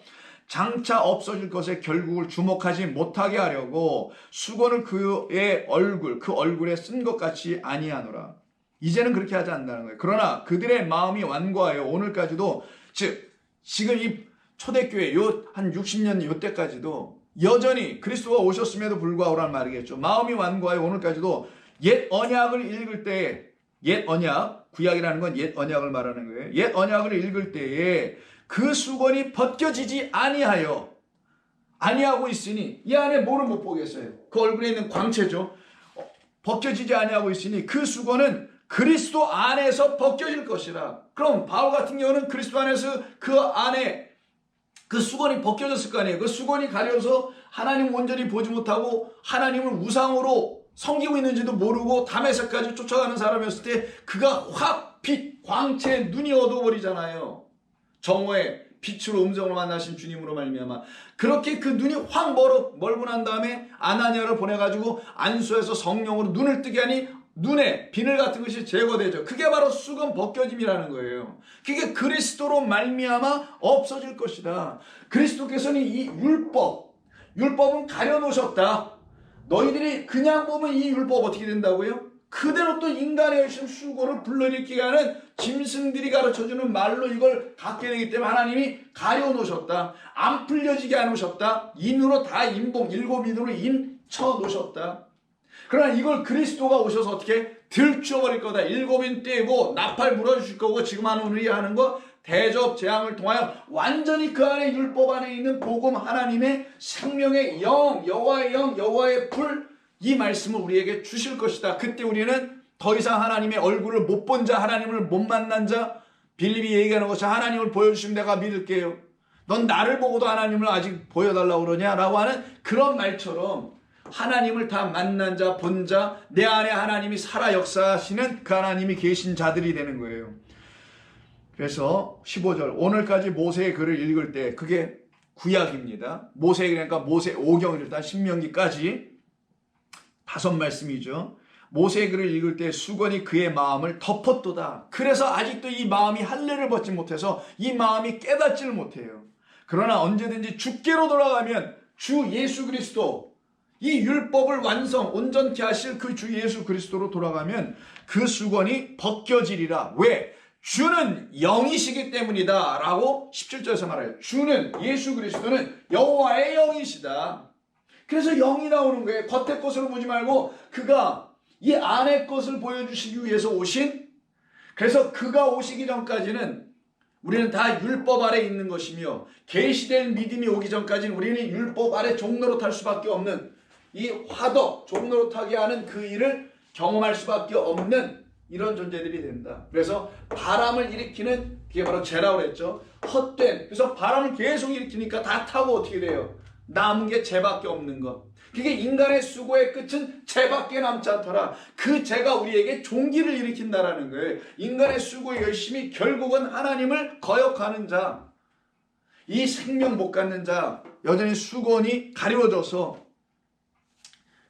장차 없어질 것의 결국을 주목하지 못하게 하려고 수건을 그의 얼굴, 그 얼굴에 쓴 것 같이 아니하노라. 이제는 그렇게 하지 않는다는 거예요. 그러나 그들의 마음이 완고하여 오늘까지도, 즉 지금 이 초대교회 요 한 60년 요때까지도 여전히 그리스도가 오셨음에도 불구하고라는 말이겠죠. 마음이 완고하여 오늘까지도 옛 언약을 읽을 때에, 옛 언약, 구약이라는 건 옛 언약을 말하는 거예요. 옛 언약을 읽을 때에 그 수건이 벗겨지지 아니하고 있으니, 이 안에 뭐를 못 보겠어요? 그 얼굴에 있는 광채죠. 벗겨지지 아니하고 있으니 그 수건은 그리스도 안에서 벗겨질 것이라. 그럼 바울 같은 경우는 그리스도 안에서 그 안에 그 수건이 벗겨졌을 거 아니에요. 그 수건이 가려서 하나님 온전히 보지 못하고 하나님을 우상으로 섬기고 있는지도 모르고 다메섹까지 쫓아가는 사람이었을 때 그가 확 빛, 광채, 눈이 어두워버리잖아요. 정오에 빛으로 음성으로 만나신 주님으로 말미암아 그렇게 그 눈이 확 멀고 난 다음에 아나니아를 보내가지고 안수해서 성령으로 눈을 뜨게 하니 눈에 비늘 같은 것이 제거되죠. 그게 바로 수건 벗겨짐이라는 거예요. 그게 그리스도로 말미암아 없어질 것이다. 그리스도께서는 이 율법은 가려놓으셨다. 너희들이 그냥 보면 이 율법 어떻게 된다고요? 그대로 또 인간의 열심 수고를 불러일으키게 하는 짐승들이 가르쳐주는 말로 이걸 갖게 되기 때문에 하나님이 가려놓으셨다. 안 풀려지게 해놓으셨다. 인으로 다 일곱 인으로 쳐 놓으셨다. 그러나 이걸 그리스도가 오셔서 어떻게 들추어버릴 거다. 일곱 인 떼고 나팔 불어주실 거고 지금 우리 하는 거 대접 재앙을 통하여 완전히 그 안에 율법 안에 있는 복음 하나님의 생명의 영, 여호와의 영, 여호와의 불, 이 말씀을 우리에게 주실 것이다. 그때 우리는 더 이상 하나님의 얼굴을 못 본 자, 하나님을 못 만난 자, 빌립이 얘기하는 것이 하나님을 보여주시면 내가 믿을게요. 넌 나를 보고도 하나님을 아직 보여달라고 그러냐? 라고 하는 그런 말처럼 하나님을 다 만난 자, 본 자, 내 안에 하나님이 살아 역사하시는 그 하나님이 계신 자들이 되는 거예요. 그래서 15절, 오늘까지 모세의 글을 읽을 때, 그게 구약입니다. 그러니까 모세 5경을 일단 신명기까지 5말씀이죠. 모세의 글을 읽을 때 수건이 그의 마음을 덮었도다. 그래서 아직도 이 마음이 할례를 벗지 못해서 이 마음이 깨닫지를 못해요. 그러나 언제든지 주께로 돌아가면 주 예수 그리스도, 이 율법을 온전케 하실 그 주 예수 그리스도로 돌아가면 그 수건이 벗겨지리라. 왜? 주는 영이시기 때문이다 라고 17절에서 말해요. 주는, 예수 그리스도는 여호와의 영이시다. 그래서 영이 나오는 거예요. 겉의 것으로 보지 말고 그가 이 안의 것을 보여주시기 위해서 오신, 그래서 그가 오시기 전까지는 우리는 다 율법 아래 있는 것이며 계시된 믿음이 오기 전까지는 우리는 율법 아래 종노릇할 수밖에 없는 이 화덕, 종노릇하게 하는 그 일을 경험할 수밖에 없는 이런 존재들이 된다. 그래서 바람을 일으키는 그게 바로 죄라고 그랬죠. 헛된. 그래서 바람을 계속 일으키니까 다 타고 어떻게 돼요? 남은 게 죄밖에 없는 것. 그게 인간의 수고의 끝은 죄밖에 남지 않더라. 그 죄가 우리에게 종기를 일으킨다라는 거예요. 인간의 수고의 열심이 결국은 하나님을 거역하는 자, 이 생명 못 갖는 자, 여전히 수건이 가리워져서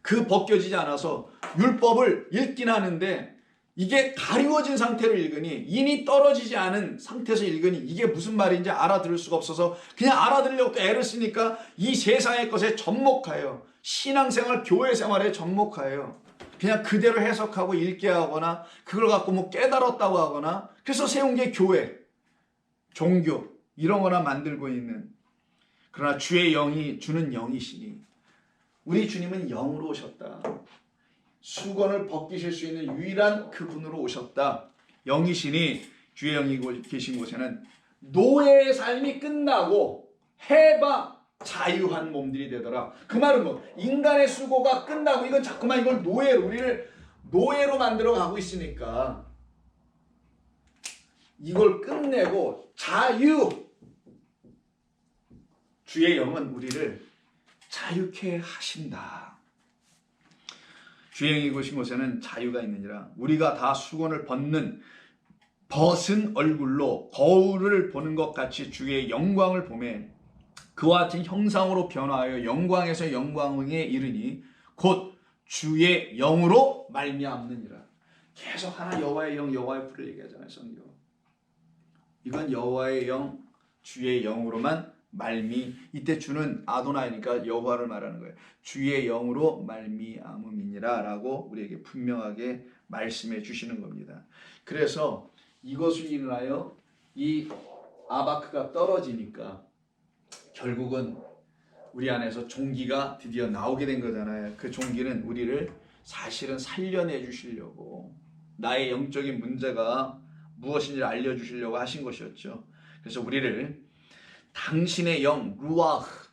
그 벗겨지지 않아서 율법을 읽긴 하는데 이게 가리워진 상태로 읽으니, 인이 떨어지지 않은 상태에서 읽으니 이게 무슨 말인지 알아들을 수가 없어서 그냥 알아들으려고 또 애를 쓰니까 이 세상의 것에 접목하여, 신앙생활, 교회 생활에 접목하여 그냥 그대로 해석하고 읽게 하거나 그걸 갖고 뭐 깨달았다고 하거나, 그래서 세운 게 교회, 종교 이런 거나 만들고 있는. 그러나 주의 영이 주는 영이시니, 우리 주님은 영으로 오셨다. 수건을 벗기실 수 있는 유일한 그분으로 오셨다. 영이시니 주의 영이 계신 곳에는 노예의 삶이 끝나고 해방, 자유한 몸들이 되더라. 그 말은 뭐 인간의 수고가 끝나고 이건 자꾸만 이걸 노예로, 우리를 노예로 만들어 가고 있으니까 이걸 끝내고 자유, 주의 영은 우리를 자유케 하신다. 주의 영이 계신 곳에는 자유가 있느니라. 우리가 다 수건을 벗은 얼굴로 거울을 보는 것 같이 주의 영광을 보매 그와 같은 형상으로 변화하여 영광에서 영광에 이르니 곧 주의 영으로 말미암느니라. 계속 하나 여호와의 영, 여호와의 불을 얘기하잖아요, 성경. 이건 여호와의 영, 주의 영으로만 이때 주는 아도나이니까 여호와를 말하는 거예요. 주의 영으로 말미암음이니라 라고 우리에게 분명하게 말씀해 주시는 겁니다. 그래서 이것을 인하여 이 아바크가 떨어지니까 결국은 우리 안에서 종기가 드디어 나오게 된 거잖아요. 그 종기는 우리를 사실은 살려내 주시려고, 나의 영적인 문제가 무엇인지를 알려주시려고 하신 것이었죠. 그래서 우리를 당신의 영, 루아흐,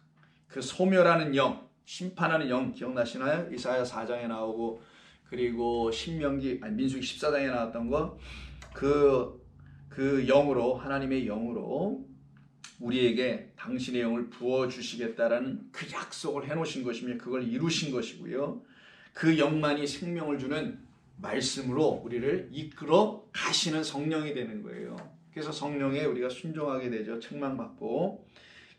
그 소멸하는 영, 심판하는 영 기억나시나요? 이사야 4장에 나오고, 그리고 민수기 14장에 나왔던 거, 그 영으로, 하나님의 영으로 우리에게 당신의 영을 부어주시겠다라는 그 약속을 해놓으신 것이며 그걸 이루신 것이고요. 그 영만이 생명을 주는 말씀으로 우리를 이끌어 가시는 성령이 되는 거예요. 그래서 성령에 우리가 순종하게 되죠. 책망받고.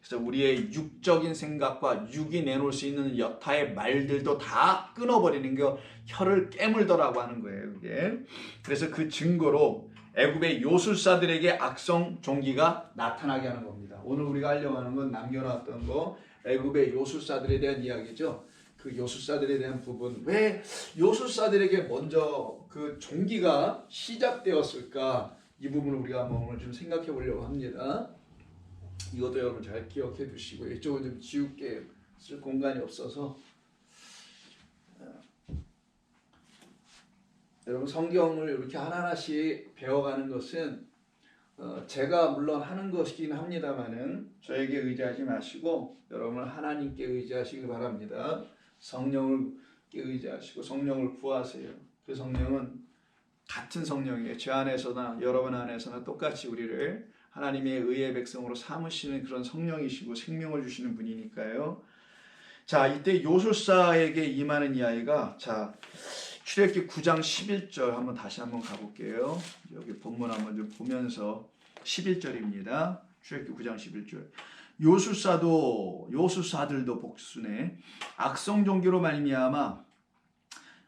그래서 우리의 육적인 생각과 육이 내놓을 수 있는 여타의 말들도 다 끊어버리는 게 혀를 깨물더라고 하는 거예요. 그게. 그래서 그 증거로 애굽의 요술사들에게 악성 종기가 나타나게 하는 겁니다. 오늘 우리가 하려고 하는 건 남겨놨던 거, 애굽의 요술사들에 대한 이야기죠. 그 요술사들에 대한 부분, 왜 요술사들에게 먼저 그 종기가 시작되었을까? 이 부분을 우리가 한번 오늘 좀 생각해 보려고 합니다. 이것도 여러분 잘 기억해 두시고, 이쪽은 좀 지울게 쓸 공간이 없어서. 여러분 성경을 이렇게 하나하나씩 배워가는 것은 제가 물론 하는 것이긴 합니다만은 저에게 의지하지 마시고 여러분 하나님께 의지하시기 바랍니다. 성령을 의지하시고 성령을 구하세요. 그 성령은 같은 성령이에요. 제 안에서나 여러분 안에서나 똑같이 우리를 하나님의 의의 백성으로 삼으시는 그런 성령이시고 생명을 주시는 분이니까요. 자, 이때 요술사에게 임하는 이야기가, 자, 출애굽기 9장 11절 다시 한번 가볼게요. 여기 본문 한번 좀 보면서 11절입니다. 출애굽기 9장 11절. 요술사들도 복수네 악성 종기로 말미암아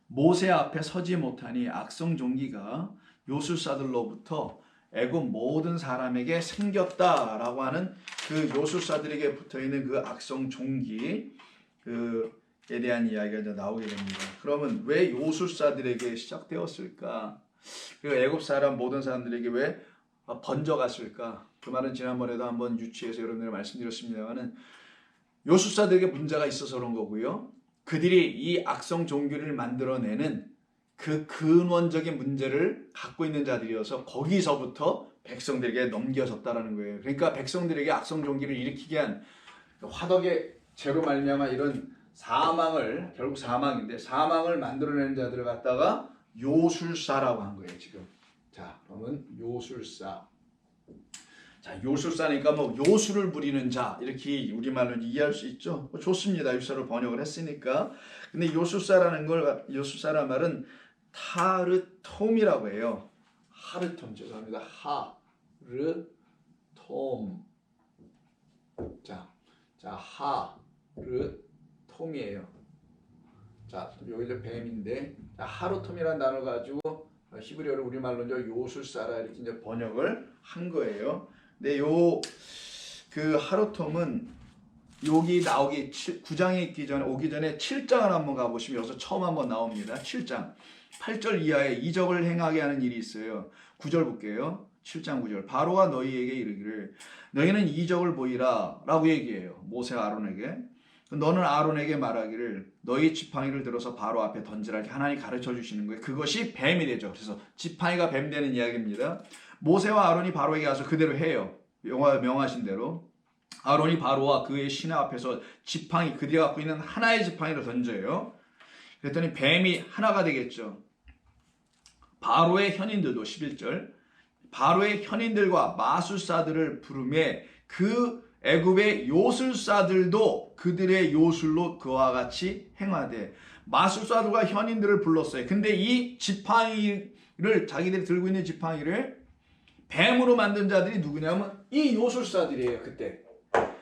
모세 앞에 서지 못하니 악성 종기가 요술사들로부터 애굽 모든 사람에게 생겼다라고 하는 그 요술사들에게 붙어있는 그 악성 종기에 대한 이야기가 이제 나오게 됩니다. 그러면 왜 요술사들에게 시작되었을까? 그리고 애굽 사람 모든 사람들에게 왜 번져갔을까? 그 말은 지난번에도 한번 유치해서 여러분들 말씀드렸습니다만은 요술사들에게 문제가 있어서 그런 거고요. 그들이 이 악성 종교를 만들어내는 그 근원적인 문제를 갖고 있는 자들이어서 거기서부터 백성들에게 넘겨졌다라는 거예요. 그러니까 백성들에게 악성 종기를 일으키게 한 화덕의 죄로 말미암아 이런 사망을, 결국 사망인데 사망을 만들어내는 자들을 갖다가 요술사라고 한 거예요, 지금. 자, 그러면 요술사. 자, 요술사니까 뭐 요술을 부리는 자 이렇게 우리말로 이해할 수 있죠. 좋습니다. 요술사로 번역을 했으니까. 근데 요술사라는 말은 타르톰이라고 해요. 하르톰, 죄송합니다. 하르톰. 자, 하르톰이에요. 자, 여기서 뱀인데, 자, 하르톰이라는 단어 가지고 히브리어로 우리말로 요술사라 이렇게 이제 번역을 한 거예요. 근데 그 하르톰은 여기 나오기 9장에 오기 전에 7장을 한번 가보시면 여기서 처음 한번 나옵니다. 7장 8절 이하에 이적을 행하게 하는 일이 있어요. 9절 볼게요. 7장 9절. 바로가 너희에게 이르기를 너희는 이적을 보이라 라고 얘기해요. 모세가 아론에게. 너는 아론에게 말하기를 너희 지팡이를 들어서 바로 앞에 던지라 이렇게 하나님이 가르쳐 주시는 거예요. 그것이 뱀이 되죠. 그래서 지팡이가 뱀 되는 이야기입니다. 모세와 아론이 바로에게 가서 그대로 해요. 명하신 대로. 아론이 바로와 그의 신하 앞에서 지팡이, 그들이 갖고 있는 하나의 지팡이를 던져요. 그랬더니 뱀이 하나가 되겠죠. 바로의 현인들도 11절. 바로의 현인들과 마술사들을 부르매 그 애굽의 요술사들도 그들의 요술로 그와 같이 행하되. 마술사들과 현인들을 불렀어요. 근데 이 지팡이를, 자기들이 들고 있는 지팡이를 뱀으로 만든 자들이 누구냐면 이 요술사들이에요. 그때.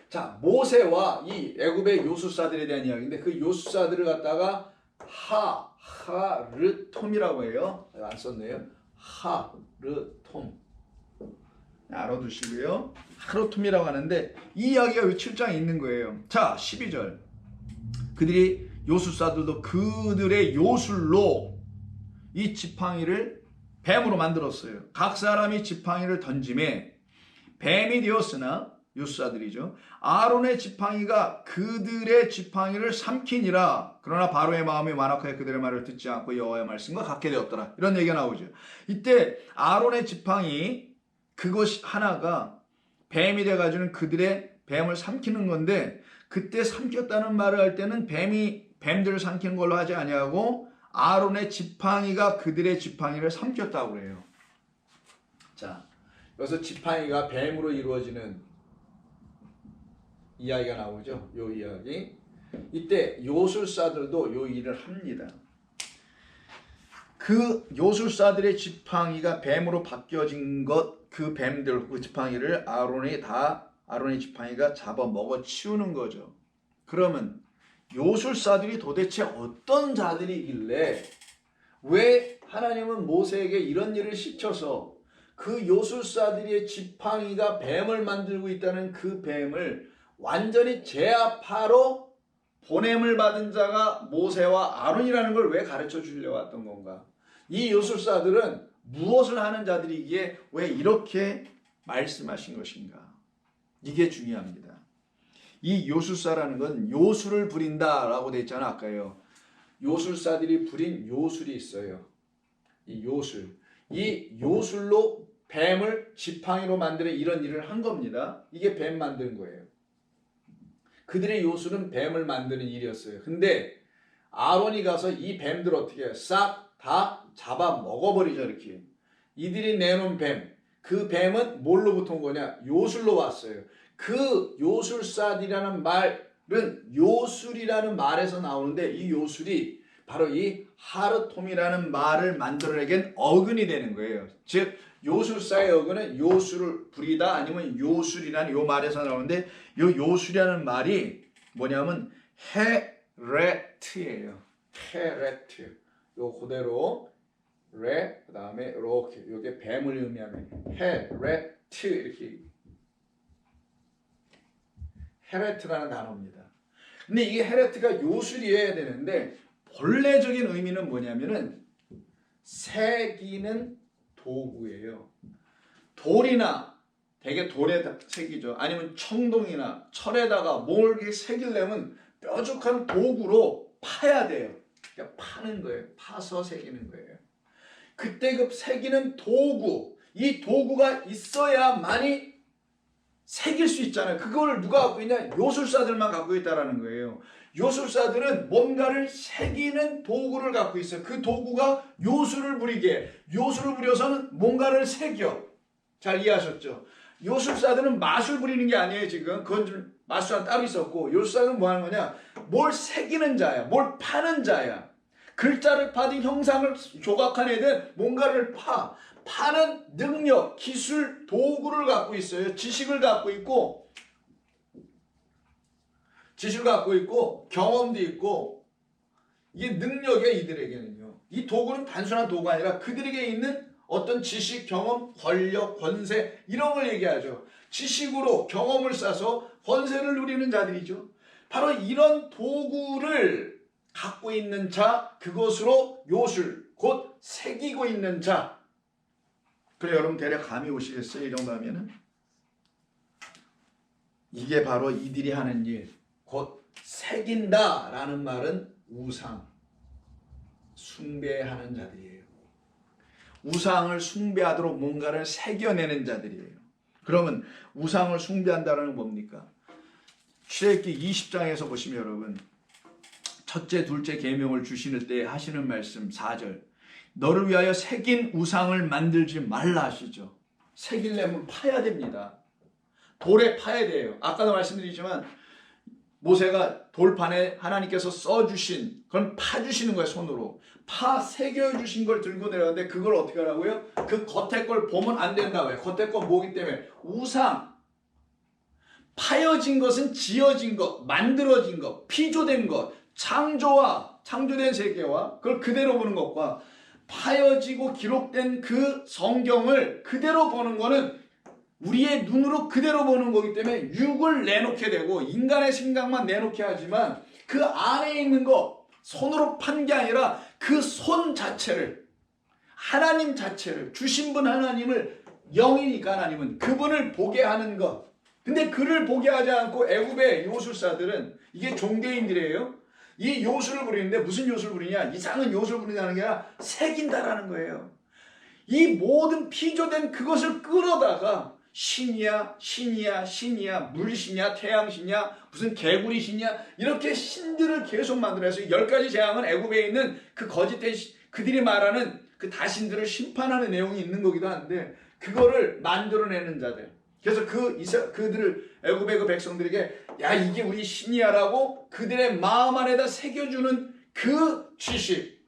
자, 모세와 이 애굽의 요술사들에 대한 이야기인데 그 요술사들을 갖다가 하르톰이라고 해요. 안 썼네요. 하르톰. 알아두시고요. 하르톰이라고 하는데 이 이야기가 왜 7장에 있는 거예요. 자, 12절. 그들이 요술사들도 그들의 요술로 이 지팡이를 뱀으로 만들었어요. 각 사람이 지팡이를 던짐에 뱀이 되었으나 요술사들이죠. 아론의 지팡이가 그들의 지팡이를 삼키니라. 그러나 바로의 마음이 완악하여 그들의 말을 듣지 않고 여호와의 말씀과 같게 되었더라. 이런 얘기가 나오죠. 이때 아론의 지팡이 그것이 하나가 뱀이 돼가지고 그들의 뱀을 삼키는 건데 그때 삼켰다는 말을 할 때는 뱀들을 삼키는 걸로 하지 아니하고 아론의 지팡이가 그들의 지팡이를 삼켰다고 그래요. 자, 여기서 지팡이가 뱀으로 이루어지는 이야기가 나오죠. 요 이야기. 이때 요술사들도 요 일을 합니다. 그 요술사들의 지팡이가 뱀으로 바뀌어진 것, 그 뱀들, 그 지팡이를 아론의 지팡이가 잡아 먹어 치우는 거죠. 그러면 요술사들이 도대체 어떤 자들이길래 왜 하나님은 모세에게 이런 일을 시켜서 그 요술사들의 지팡이가 뱀을 만들고 있다는 그 뱀을 완전히 제압하러 보냄을 받은 자가 모세와 아론이라는 걸 왜 가르쳐 주려고 했던 건가? 이 요술사들은 무엇을 하는 자들이기에 왜 이렇게 말씀하신 것인가? 이게 중요합니다. 이 요술사라는 건 요술을 부린다라고 돼 있잖아, 아까요. 요술사들이 부린 요술이 있어요. 이 요술로 뱀을 지팡이로 만드는 이런 일을 한 겁니다. 이게 뱀 만든 거예요. 그들의 요술은 뱀을 만드는 일이었어요. 근데 아론이 가서 이 뱀들 어떻게 해요? 싹 다 잡아 먹어버리죠, 이렇게. 이들이 내놓은 뱀, 그 뱀은 뭘로부터 온 거냐? 요술로 왔어요. 그 요술사들이라는 말은 요술이라는 말에서 나오는데 이 요술이 바로 이 하르톰이라는 말을 만들어내긴 어근이 되는 거예요. 즉 요술사의 어근은 요술을 부리다 아니면 요술이라는 요 말에서 나오는데 요 요술이라는 말이 뭐냐면 헤레트예요. 헤레트. 요 그대로 레 그다음에 이렇게 요게 뱀을 의미하는 헤레트 이렇게 헤레트라는 단어입니다. 근데 이게 헤레트가 요술이어야 되는데 본래적인 의미는 뭐냐면은 새기는 도구예요. 돌이나 되게 돌에 새기죠. 아니면 청동이나 철에다가 뭘 이렇게 새기려면 뾰족한 도구로 파야 돼요. 그러니까 파는 거예요. 파서 새기는 거예요. 그때 그 새기는 도구, 이 도구가 있어야만이 새길 수 있잖아요. 그걸 누가 갖고 있냐? 요술사들만 갖고 있다라는 거예요. 요술사들은 뭔가를 새기는 도구를 갖고 있어요. 그 도구가 요술을 부리게, 요술을 부려서는 뭔가를 새겨. 잘 이해하셨죠? 요술사들은 마술 부리는 게 아니에요. 지금 그건 좀 마술사는 따로 있었고, 요술사는 뭐 하는 거냐? 뭘 새기는 자야, 뭘 파는 자야. 글자를 파든 형상을 조각한 애들 뭔가를 파는 능력, 기술, 도구를 갖고 있어요. 지식을 갖고 있고 경험도 있고, 이게 능력이야. 이들에게는요. 이 도구는 단순한 도구가 아니라 그들에게 있는 어떤 지식, 경험, 권력, 권세, 이런 걸 얘기하죠. 지식으로 경험을 쌓아서 권세를 누리는 자들이죠. 바로 이런 도구를 갖고 있는 자, 그것으로 요술, 곧 새기고 있는 자. 그래, 여러분 대략 감이 오시겠어요? 이 정도 하면은? 이게 바로 이들이 하는 일, 곧 새긴다라는 말은 우상, 숭배하는 자들이에요. 우상을 숭배하도록 뭔가를 새겨내는 자들이에요. 그러면 우상을 숭배한다는 건 뭡니까? 출애굽기 20장에서 보시면 여러분, 첫째, 둘째 계명을 주시는 때 하시는 말씀 4절. 너를 위하여 새긴 우상을 만들지 말라 하시죠. 새기려면 파야 됩니다. 돌에 파야 돼요. 아까도 말씀드리지만 모세가 돌판에 하나님께서 써주신, 그건 파주시는 거예요. 손으로 새겨주신 걸 들고 내려왔는데, 그걸 어떻게 하라고요? 그 겉에 걸 보면 안 된다고요. 겉에 거 뭐기 때문에? 우상. 파여진 것은 지어진 것, 만들어진 것, 피조된 것, 창조된 세계와 그걸 그대로 보는 것과, 파여지고 기록된 그 성경을 그대로 보는 거는 우리의 눈으로 그대로 보는 거기 때문에 육을 내놓게 되고 인간의 생각만 내놓게 하지만, 그 안에 있는 거, 손으로 판 게 아니라 그 손 자체를, 하나님 자체를, 주신 분 하나님을, 영이니까 하나님은 그분을 보게 하는 것. 근데 그를 보게 하지 않고 애굽의 요술사들은, 이게 종교인들이에요. 이 요술을 부리는데 무슨 요술을 부리냐? 이상한 요술을 부린다는 게 아니라 새긴다라는 거예요. 이 모든 피조된 그것을 끌어다가 신이야, 물신이야, 태양신이야, 무슨 개구리 신이야, 이렇게 신들을 계속 만들어서 10가지 재앙은 애굽에 있는 그 거짓된 그들이 말하는 그 다신들을 심판하는 내용이 있는 거기도 한데, 그거를 만들어내는 자들. 그래서 그들을, 애굽의 그 백성들에게 야, 이게 우리 신이야라고 그들의 마음 안에다 새겨주는 그 지식,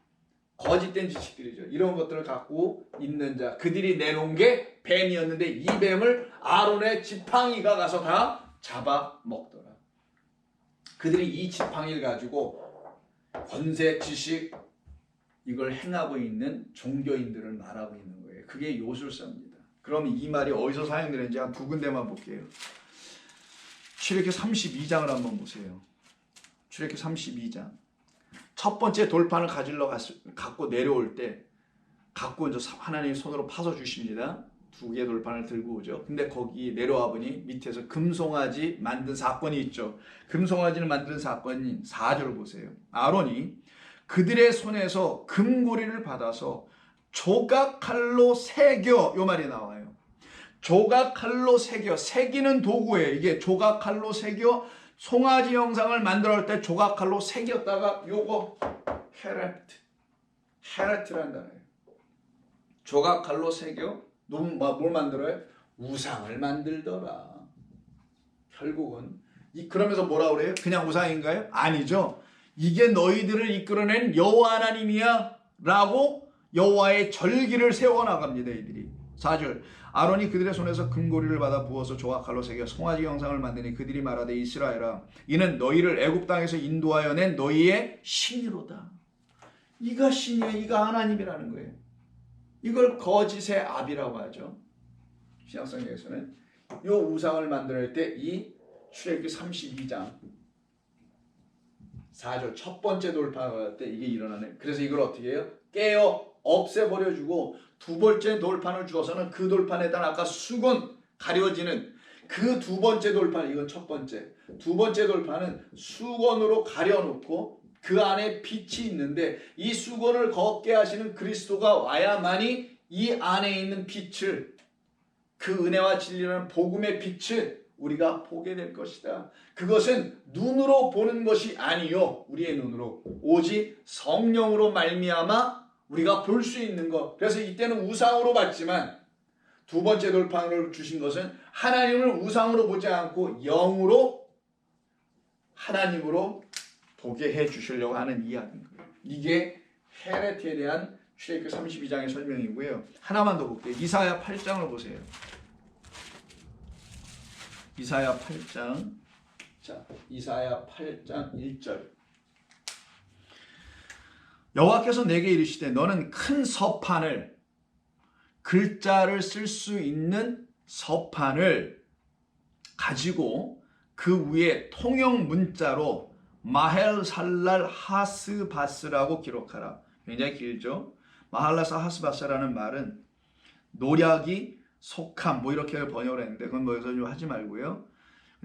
거짓된 지식들이죠. 이런 것들을 갖고 있는 자, 그들이 내놓은 게 뱀이었는데, 이 뱀을 아론의 지팡이가 가서 다 잡아먹더라. 그들이 이 지팡이를 가지고 권세, 지식, 이걸 행하고 있는 종교인들을 말하고 있는 거예요. 그게 요술사입니다. 그럼 이 말이 어디서 사용되는지 한 두 군데만 볼게요. 출애굽기 32장을 한번 보세요. 출애굽기 32장. 첫 번째 돌판을 갖고 내려올 때, 갖고 이제 하나님이 손으로 파서 주십니다. 2개의 돌판을 들고 오죠. 근데 거기 내려와 보니 밑에서 금송아지 만든 사건이 있죠. 금송아지를 만든 사건인 4절을 보세요. 아론이 그들의 손에서 금고리를 받아서 조각칼로 새겨, 요 말이 나와요. 조각칼로 새겨, 새기는 도구예요. 이게 조각칼로 새겨 송아지 형상을 만들어 때 조각칼로 새겼다가 요거 헤레트라는 단어예요. 조각칼로 새겨 뭘 만들어요? 우상을 만들더라. 결국은 그러면서 뭐라 그래요? 그냥 우상인가요? 아니죠. 이게 너희들을 이끌어낸 여호와 하나님이야 라고 여호와의 절기를 세워나갑니다. 이들이. 4절. 아론이 그들의 손에서 금고리를 받아 부어서 조각칼로 새겨 송아지 형상을 만드니 그들이 말하되 이스라엘아, 이는 너희를 애굽 땅에서 인도하여 낸 너희의 신이로다. 이가 신이야, 이가 하나님이라는 거예요. 이걸 거짓의 압이라고 하죠. 신약성경에서는 이 우상을 만들 때 이 출애굽기 32장 4절 첫 번째 돌파할 때 이게 일어나네. 그래서 이걸 어떻게 해요? 깨어 없애버려주고, 두 번째 돌판을 주어서는 그 돌판에다 아까 수건 가려지는 그 두 번째 돌판, 이건 첫 번째. 두 번째 돌판은 수건으로 가려놓고 그 안에 빛이 있는데, 이 수건을 걷게 하시는 그리스도가 와야만이 이 안에 있는 빛을, 그 은혜와 진리라는 복음의 빛을 우리가 보게 될 것이다. 그것은 눈으로 보는 것이 아니요, 우리의 눈으로 오직 성령으로 말미암아 우리가 볼 수 있는 것. 그래서 이때는 우상으로 봤지만 두 번째 돌파를 주신 것은 하나님을 우상으로 보지 않고 영으로 하나님으로 보게 해 주시려고 하는 이야기인 거예요. 이게 헤레트에 대한 출애굽기 32장의 설명이고요. 하나만 더 볼게요. 이사야 8장을 보세요. 이사야 8장. 자, 이사야 8장 1절. 여호와께서 내게 이르시되 너는 큰 서판을, 글자를 쓸 수 있는 서판을 가지고 그 위에 통영 문자로 마헬살랄 하스바스라고 기록하라. 굉장히 길죠. 마할라사 하스바스라는 말은 노략이 속함 뭐 이렇게 번역을 했는데 그건 뭐 여기서 좀 하지 말고요.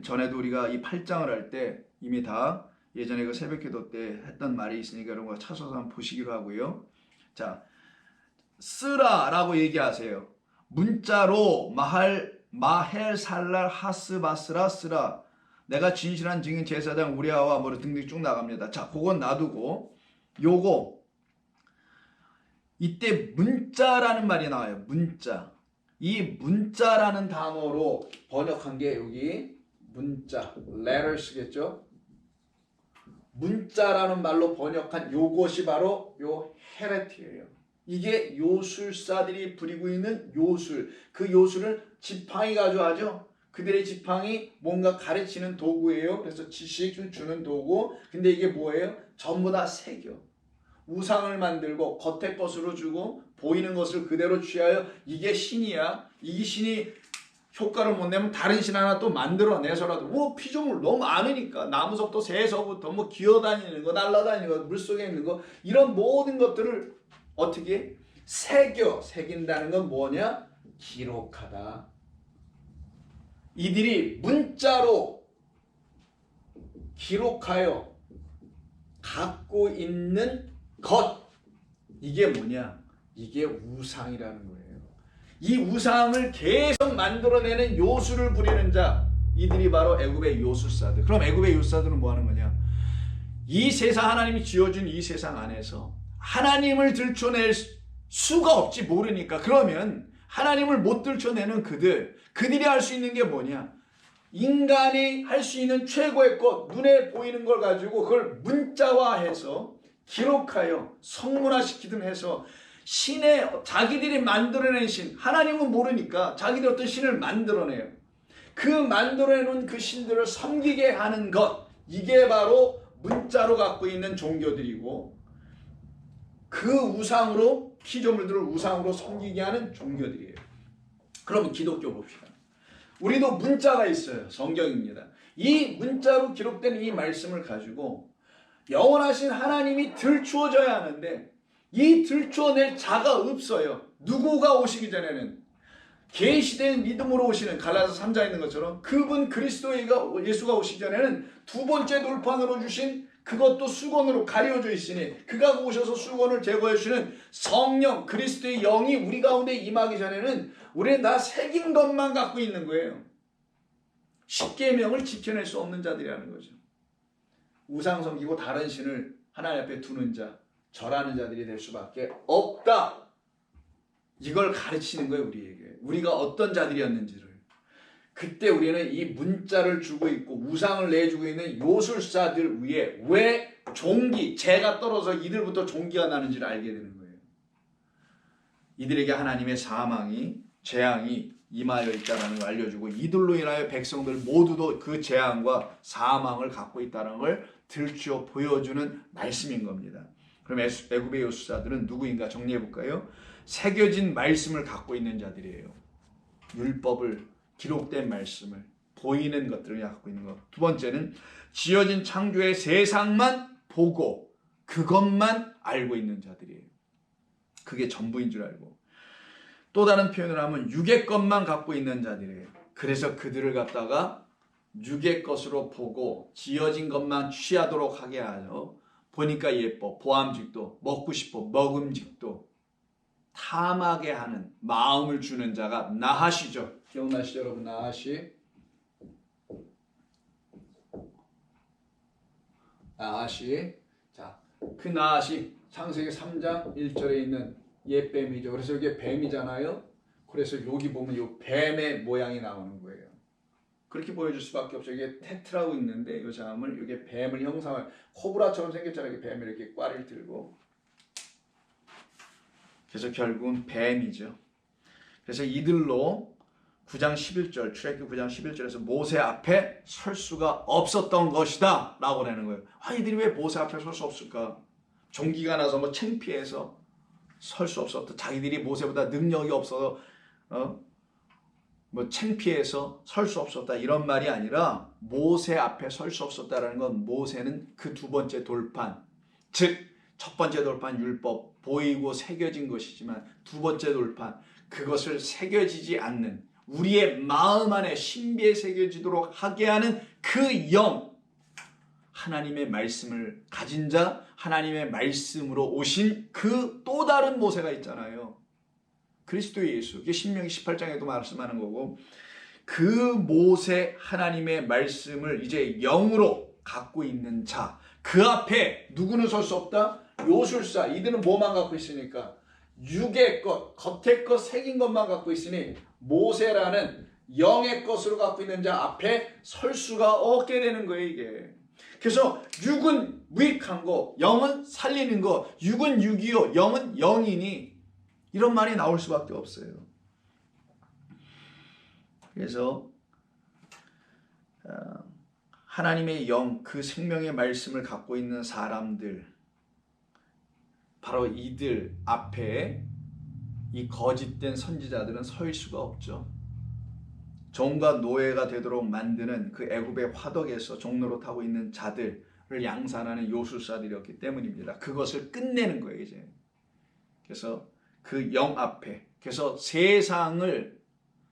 전에도 우리가 이 8장을 할 때 이미 다 예전에 그 새벽기도 때 했던 말이 있으니까 이런 거 찾아서 한번 보시기로 하고요. 자, 쓰라라고 얘기하세요. 문자로 마헬살랄 하스바스라 쓰라. 내가 진실한 증인 제사장 우리아와 뭐 등등 쭉 나갑니다. 자, 그건 놔두고 요거 이때 문자라는 말이 나와요. 문자. 이 문자라는 단어로 번역한 게 여기 문자, letters겠죠? 문자라는 말로 번역한 요것이 바로 요 헤레트예요. 이게 요술사들이 부리고 있는 요술. 그 요술을 지팡이 가져가죠. 그들의 지팡이 뭔가 가르치는 도구예요. 그래서 지식을 주는 도구. 근데 이게 뭐예요? 전부 다 새겨. 우상을 만들고 겉에 것으로 주고 보이는 것을 그대로 취하여 이게 신이야. 이 신이 효과를 못 내면 다른 신 하나 또 만들어내서라도 뭐 피조물 너무 많으니까 나무석도 새서부터 뭐 기어다니는 거, 날아다니는 거, 물속에 있는 거 이런 모든 것들을 어떻게 새긴다는 건 뭐냐? 기록하다. 이들이 문자로 기록하여 갖고 있는 것, 이게 뭐냐? 이게 우상이라는 거예요. 이 우상을 계속 만들어내는 요술을 부리는 자, 이들이 바로 애굽의 요술사들. 그럼 애굽의 요술사들은 뭐 하는 거냐? 이 세상, 하나님이 지어준 이 세상 안에서 하나님을 들춰낼 수가 없지, 모르니까. 그러면 하나님을 못 들춰내는 그들이 할 수 있는 게 뭐냐? 인간이 할 수 있는 최고의 것, 눈에 보이는 걸 가지고 그걸 문자화해서 기록하여 성문화시키든 해서 신의, 자기들이 만들어낸 신, 하나님은 모르니까 자기들 어떤 신을 만들어내요. 그 만들어내는 그 신들을 섬기게 하는 것, 이게 바로 문자로 갖고 있는 종교들이고, 그 우상으로, 피조물들을 우상으로 섬기게 하는 종교들이에요. 그럼 기독교 봅시다. 우리도 문자가 있어요. 성경입니다. 이 문자로 기록된 이 말씀을 가지고 영원하신 하나님이 들추어져야 하는데 이 들추어낼 자가 없어요. 누구가 오시기 전에는 계시된 믿음으로 오시는 갈라디아서 3장에 있는 것처럼 그분 그리스도가 예수가 오시기 전에는 두 번째 돌판으로 주신 그것도 수건으로 가려져 있으니 그가 오셔서 수건을 제거해 주시는 성령 그리스도의 영이 우리 가운데 임하기 전에는 우리는 다 새긴 것만 갖고 있는 거예요. 십계명을 지켜낼 수 없는 자들이라는 거죠. 우상 섬기고 다른 신을 하나님 앞에 두는 자, 절하는 자들이 될 수밖에 없다. 이걸 가르치는 거예요, 우리에게. 우리가 어떤 자들이었는지를. 그때 우리는 이 문자를 주고 있고 우상을 내주고 있는 요술사들 위에 왜 죄가 떨어져 이들부터 종기가 나는지를 알게 되는 거예요. 이들에게 하나님의 사망이, 재앙이 임하여 있다는 걸 알려주고 이들로 인하여 백성들 모두도 그 재앙과 사망을 갖고 있다는 걸 들추어 보여주는 말씀인 겁니다. 그럼 애굽의 요술사들은 누구인가 정리해 볼까요? 새겨진 말씀을 갖고 있는 자들이에요. 율법을, 기록된 말씀을, 보이는 것들을 갖고 있는 것. 두 번째는 지어진 창조의 세상만 보고 그것만 알고 있는 자들이에요. 그게 전부인 줄 알고. 또 다른 표현을 하면 육의 것만 갖고 있는 자들이에요. 그래서 그들을 갖다가 육의 것으로 보고 지어진 것만 취하도록 하게 하죠. 보니까 예뻐, 보암직도, 먹고 싶어, 먹음직도. 탐하게 하는 마음을 주는 자가 나하시죠. 기억나시죠, 여러분? 나하시. 자, 그 나하시 창세기 3장 1절에 있는 옛뱀이죠. 그래서 이게 뱀이잖아요. 그래서 여기 보면 이 뱀의 모양이 나오는 거예요. 그렇게 보여줄 수밖에 없죠. 이게 테트라고 있는데 이 자음을 이게 뱀을 형상을 코브라처럼 생겼잖아요. 이게 뱀이 이렇게 꽈리를 들고. 그래서 결국은 뱀이죠. 그래서 이들로 9장 11절 출애굽기 9장 11절에서 모세 앞에 설 수가 없었던 것이다 라고 하는 거예요. 이들이 왜 모세 앞에 설 수 없을까? 종기가 나서 뭐 창피해서 설 수 없었다. 자기들이 모세보다 능력이 없어서 뭐 창피해서 설 수 없었다 이런 말이 아니라 모세 앞에 설 수 없었다라는 건 모세는 그 두 번째 돌판, 즉 첫 번째 돌판 율법 보이고 새겨진 것이지만 두 번째 돌판 그것을 새겨지지 않는 우리의 마음 안에 신비에 새겨지도록 하게 하는 그 영, 하나님의 말씀을 가진 자, 하나님의 말씀으로 오신 그 또 다른 모세가 있잖아요. 그리스도 예수. 이게 신명기 18장에도 말씀하는 거고, 그 모세 하나님의 말씀을 이제 영으로 갖고 있는 자, 그 앞에 누구는 설 수 없다? 요술사. 이들은 뭐만 갖고 있으니까? 육의 것, 겉의 것, 새긴 것만 갖고 있으니 모세라는 영의 것으로 갖고 있는 자 앞에 설 수가 없게 되는 거예요, 이게. 그래서 육은 무익한 거, 영은 살리는 거, 육은 육이요, 영은 영이니 이런 말이 나올 수밖에 없어요. 그래서 하나님의 영, 그 생명의 말씀을 갖고 있는 사람들, 바로 이들 앞에 이 거짓된 선지자들은 설 수가 없죠. 종과 노예가 되도록 만드는 그 애굽의 화덕에서 종노릇하고 있는 자들을 양산하는 요술사들이었기 때문입니다. 그것을 끝내는 거예요, 이제. 그래서 그 영 앞에, 그래서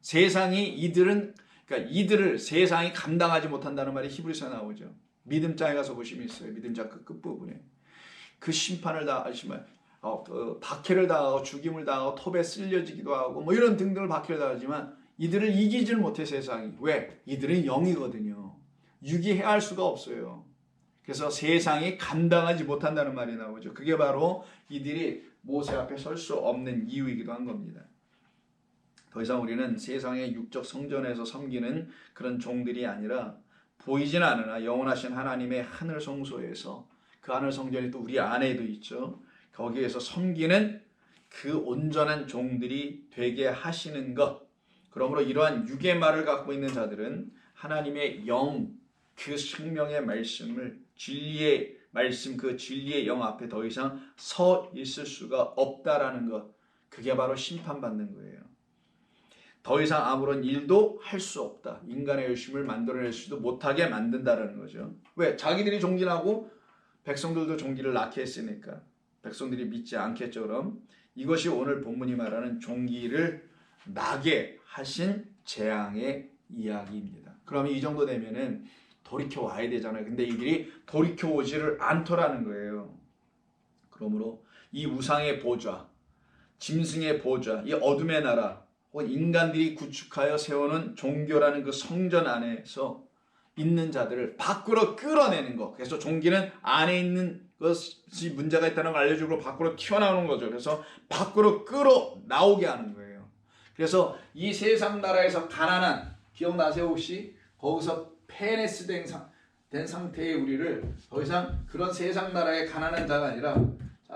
세상이 이들을 세상이 감당하지 못한다는 말이 히브리서에 나오죠. 믿음장에 가서 보시면 있어요. 믿음장 그 끝부분에. 그 심판을 당하지만 박해를 당하고 죽임을 당하고 톱에 쓸려지기도 하고 뭐 이런 등등을 박해를 당하지만 이들을 이기질 못해 세상이. 왜? 이들은 영이거든요. 육이 해할 수가 없어요. 그래서 세상이 감당하지 못한다는 말이 나오죠. 그게 바로 이들이 모세 앞에 설 수 없는 이유이기도 한 겁니다. 더 이상 우리는 세상의 육적 성전에서 섬기는 그런 종들이 아니라 보이진 않으나 영원하신 하나님의 하늘 성소에서, 그 하늘 성전이 또 우리 안에도 있죠. 거기에서 섬기는 그 온전한 종들이 되게 하시는 것. 그러므로 이러한 육의 말을 갖고 있는 자들은 하나님의 영, 그 생명의 말씀을, 진리의 말씀, 그 진리의 영 앞에 더 이상 서 있을 수가 없다라는 것. 그게 바로 심판받는 거예요. 더 이상 아무런 일도 할 수 없다. 인간의 열심을 만들어낼 수도 못하게 만든다라는 거죠. 왜? 자기들이 종기하고 백성들도 종기를 낳게 했으니까 백성들이 믿지 않겠죠. 그럼 이것이 오늘 본문이 말하는 종기를 나게 하신 재앙의 이야기입니다. 그러면 이 정도 되면은 돌이켜 와야 되잖아요. 근데 이들이 돌이켜 오지를 않더라는 거예요. 그러므로 이 우상의 보좌, 짐승의 보좌, 이 어둠의 나라, 혹은 인간들이 구축하여 세우는 종교라는 그 성전 안에서 있는 자들을 밖으로 끌어내는 것. 그래서 종기는 안에 있는 것이 문제가 있다는 걸 알려주고 밖으로 튀어나오는 거죠. 그래서 밖으로 끌어 나오게 하는 거예요. 그래서 이 세상 나라에서 가난한, 기억나세요 혹시? 거기서 페네스 된 상태의 우리를 더 이상 그런 세상 나라의 가난한 자가 아니라,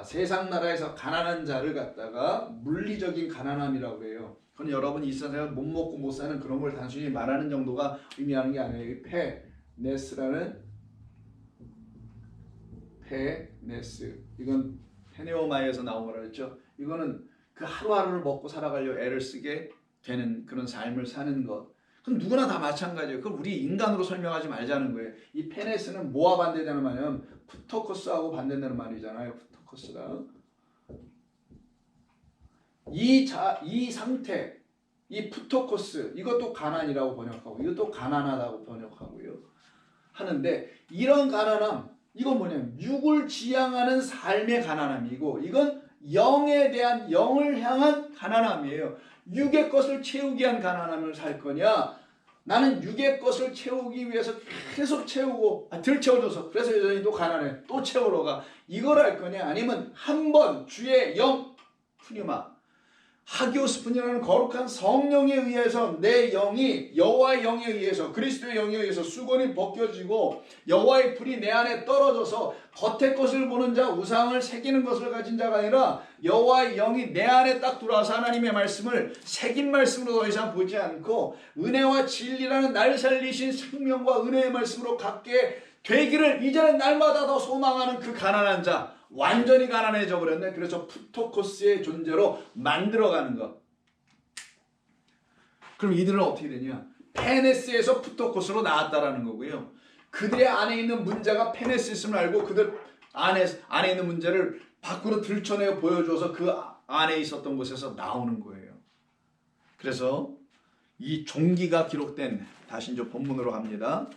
세상 나라에서 가난한 자를 갖다가 물리적인 가난함이라고 해요. 그건 여러분이 이 세상에 못 먹고 못 사는 그런 걸 단순히 말하는 정도가 의미하는 게 아니에요. 페네스, 이건 페네오마에서 나온 거라 했죠. 이거는 그 하루하루를 먹고 살아가려 애를 쓰게 되는 그런 삶을 사는 것. 그럼 누구나 다 마찬가지예요. 그걸 우리 인간으로 설명하지 말자는 거예요. 이 페네스는 뭐와 반대되는 말이냐면 푸토코스하고 반대되는 말이잖아요. 푸토코스가. 이 상태, 이 푸토코스, 이것도 가난이라고 번역하고 이것도 가난하다고 번역하고요. 하는데 이런 가난함, 이건 뭐냐면 육을 지향하는 삶의 가난함이고, 이건 영에 대한, 영을 향한 가난함이에요. 육의 것을 채우기 위한 가난함을 살 거냐, 나는 육의 것을 채우기 위해서 계속 채우고 덜 채워줘서 그래서 여전히 또 가난해, 또 채우러 가, 이걸 할 거냐, 아니면 한 번 주의 영 푸니마, 하기오스푼이라는 거룩한 성령에 의해서 내 영이 여호와의 영에 의해서, 그리스도의 영에 의해서 수건이 벗겨지고 여호와의 불이 내 안에 떨어져서 겉의 것을 보는 자, 우상을 새기는 것을 가진 자가 아니라 여호와의 영이 내 안에 딱 들어와서 하나님의 말씀을 새긴 말씀으로 더 이상 보지 않고 은혜와 진리라는 날 살리신 생명과 은혜의 말씀으로 갖게 되기를 이제는 날마다 더 소망하는 그 가난한 자, 완전히 가난해져 버렸네. 그래서 푸토코스의 존재로 만들어가는 것. 그럼 이들은 어떻게 되냐? 페네스에서 푸토코스로 나왔다라는 거고요. 그들의 안에 있는 문제가 페네스였음을 알고 그들 안에 있는 문제를 밖으로 들춰내어 보여줘서 그 안에 있었던 곳에서 나오는 거예요. 그래서 이 종기가 기록된, 다시 이제 본문으로 갑니다.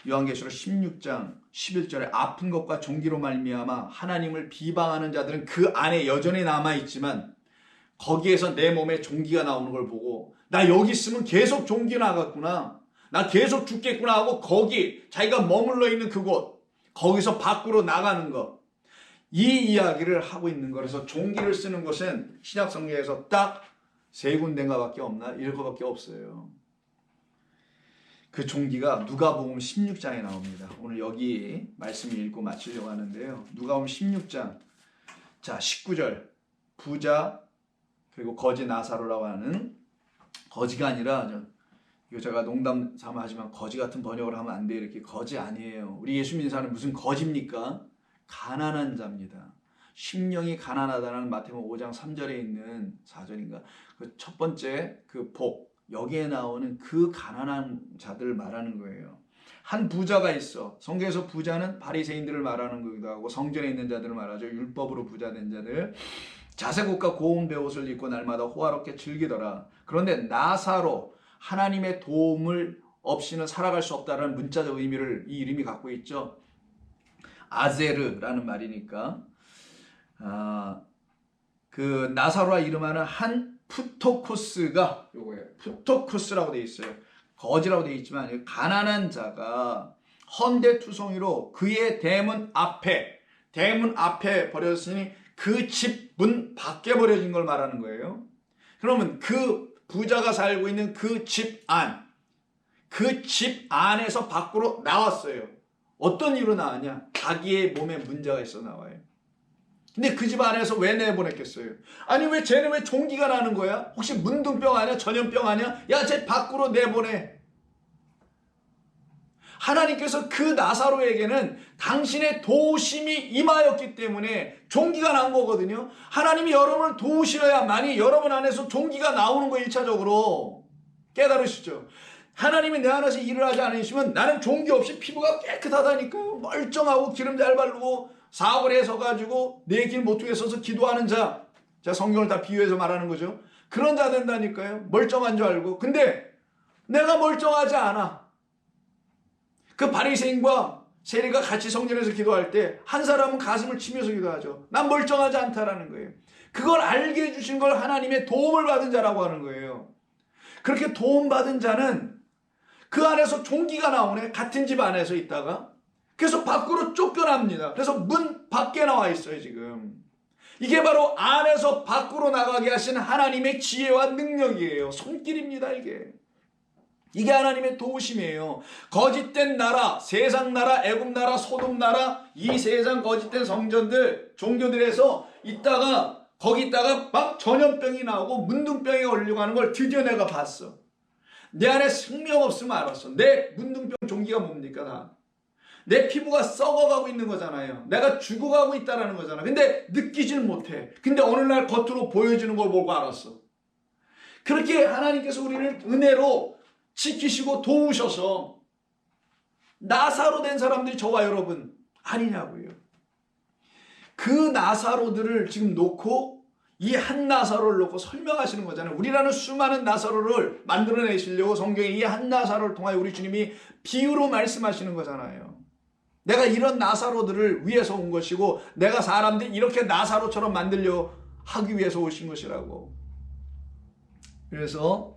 요한계시록 16장 11절에 아픈 것과 종기로 말미암아 하나님을 비방하는 자들은 그 안에 여전히 남아있지만 거기에서 내 몸에 종기가 나오는 걸 보고 나 여기 있으면 계속 종기 나갔구나, 나 계속 죽겠구나 하고 거기 자기가 머물러 있는 그곳, 거기서 밖으로 나가는 것, 이 이야기를 하고 있는 거라서 종기를 쓰는 것은 신약 성경에서 딱 3군데인가 밖에 없나? 1거밖에 없어요. 그 종기가 누가복음 16장에 나옵니다. 오늘 여기 말씀 읽고 마치려고 하는데요. 누가복음 16장 자 19절, 부자 그리고 거지 나사로라고 하는, 거지가 아니라 이거 제가 농담 삼아 하지만 거지 같은 번역을 하면 안 돼, 이렇게 거지 아니에요. 우리 예수 믿는 사람은 무슨 거지입니까? 가난한 자입니다. 심령이 가난하다는 마태복음 5장 3절에 있는 4절인가 그 첫 번째 그 복, 여기에 나오는 그 가난한 자들을 말하는 거예요. 한 부자가 있어. 성경에서 부자는 바리새인들을 말하는 거기도 하고 성전에 있는 자들을 말하죠. 율법으로 부자 된 자들. 자색옷과 고운 베옷을 입고 날마다 호화롭게 즐기더라. 그런데 나사로, 하나님의 도움을 없이는 살아갈 수 없다는 문자적 의미를 이 이름이 갖고 있죠. 아제르라는 말이니까 그 나사로와 이름하는 한 푸토코스가 요거예요. 푸토코스라고 되어 있어요. 거지라고 되어 있지만 가난한 자가 헌데투성이로 그의 대문 앞에 버렸으니 그 집 문 밖에 버려진 걸 말하는 거예요. 그러면 그 부자가 살고 있는 그 집 안에서 밖으로 나왔어요. 어떤 이유로 나왔냐? 자기의 몸에 문제가 있어 나와요. 근데 그 집 안에서 왜 내보냈겠어요? 아니 왜 쟤는 왜 종기가 나는 거야? 혹시 문둥병 아니야? 전염병 아니야? 야, 쟤 밖으로 내보내. 하나님께서 그 나사로에게는 당신의 도우심이 임하였기 때문에 종기가 난 거거든요. 하나님이 여러분을 도우시어야만이 여러분 안에서 종기가 나오는 거예요. 1차적으로 깨달으시죠? 하나님이 내 안에서 일을 하지 않으시면 나는 종기 없이 피부가 깨끗하다니까요. 멀쩡하고 기름 잘 바르고 사거리에 서가지고 내 길 모퉁이에 서서 기도하는 자, 제가 성경을 다 비유해서 말하는 거죠. 그런 자 된다니까요. 멀쩡한 줄 알고. 근데 내가 멀쩡하지 않아. 그 바리새인과 세리가 같이 성전에서 기도할 때 한 사람은 가슴을 치면서 기도하죠. 난 멀쩡하지 않다라는 거예요. 그걸 알게 해주신 걸 하나님의 도움을 받은 자라고 하는 거예요. 그렇게 도움받은 자는 그 안에서 종기가 나오네. 같은 집 안에서 있다가 그래서 밖으로 쫓겨납니다. 그래서 문 밖에 나와 있어요 지금. 이게 바로 안에서 밖으로 나가게 하신 하나님의 지혜와 능력이에요. 손길입니다 이게. 이게 하나님의 도우심이에요. 거짓된 나라, 세상 나라, 애굽 나라, 소돔 나라, 이 세상 거짓된 성전들, 종교들에서 있다가 거기 있다가 막 전염병이 나오고 문둥병에 걸리고 하는 걸 드디어 내가 봤어. 내 안에 생명 없으면 알았어. 내 문둥병 종기가 뭡니까 다. 내 피부가 썩어가고 있는 거잖아요. 내가 죽어가고 있다는 거잖아. 근데 느끼질 못해. 근데 어느 날 겉으로 보여지는 걸 보고 알았어. 그렇게 하나님께서 우리를 은혜로 지키시고 도우셔서 나사로 된 사람들이 저와 여러분 아니냐고요. 그 나사로들을 지금 놓고 이 한 나사로를 놓고 설명하시는 거잖아요. 우리라는 수많은 나사로를 만들어내시려고 성경에 이 한 나사로를 통하여 우리 주님이 비유로 말씀하시는 거잖아요. 내가 이런 나사로들을 위해서 온 것이고 내가 사람들 이렇게 나사로처럼 만들려 하기 위해서 오신 것이라고. 그래서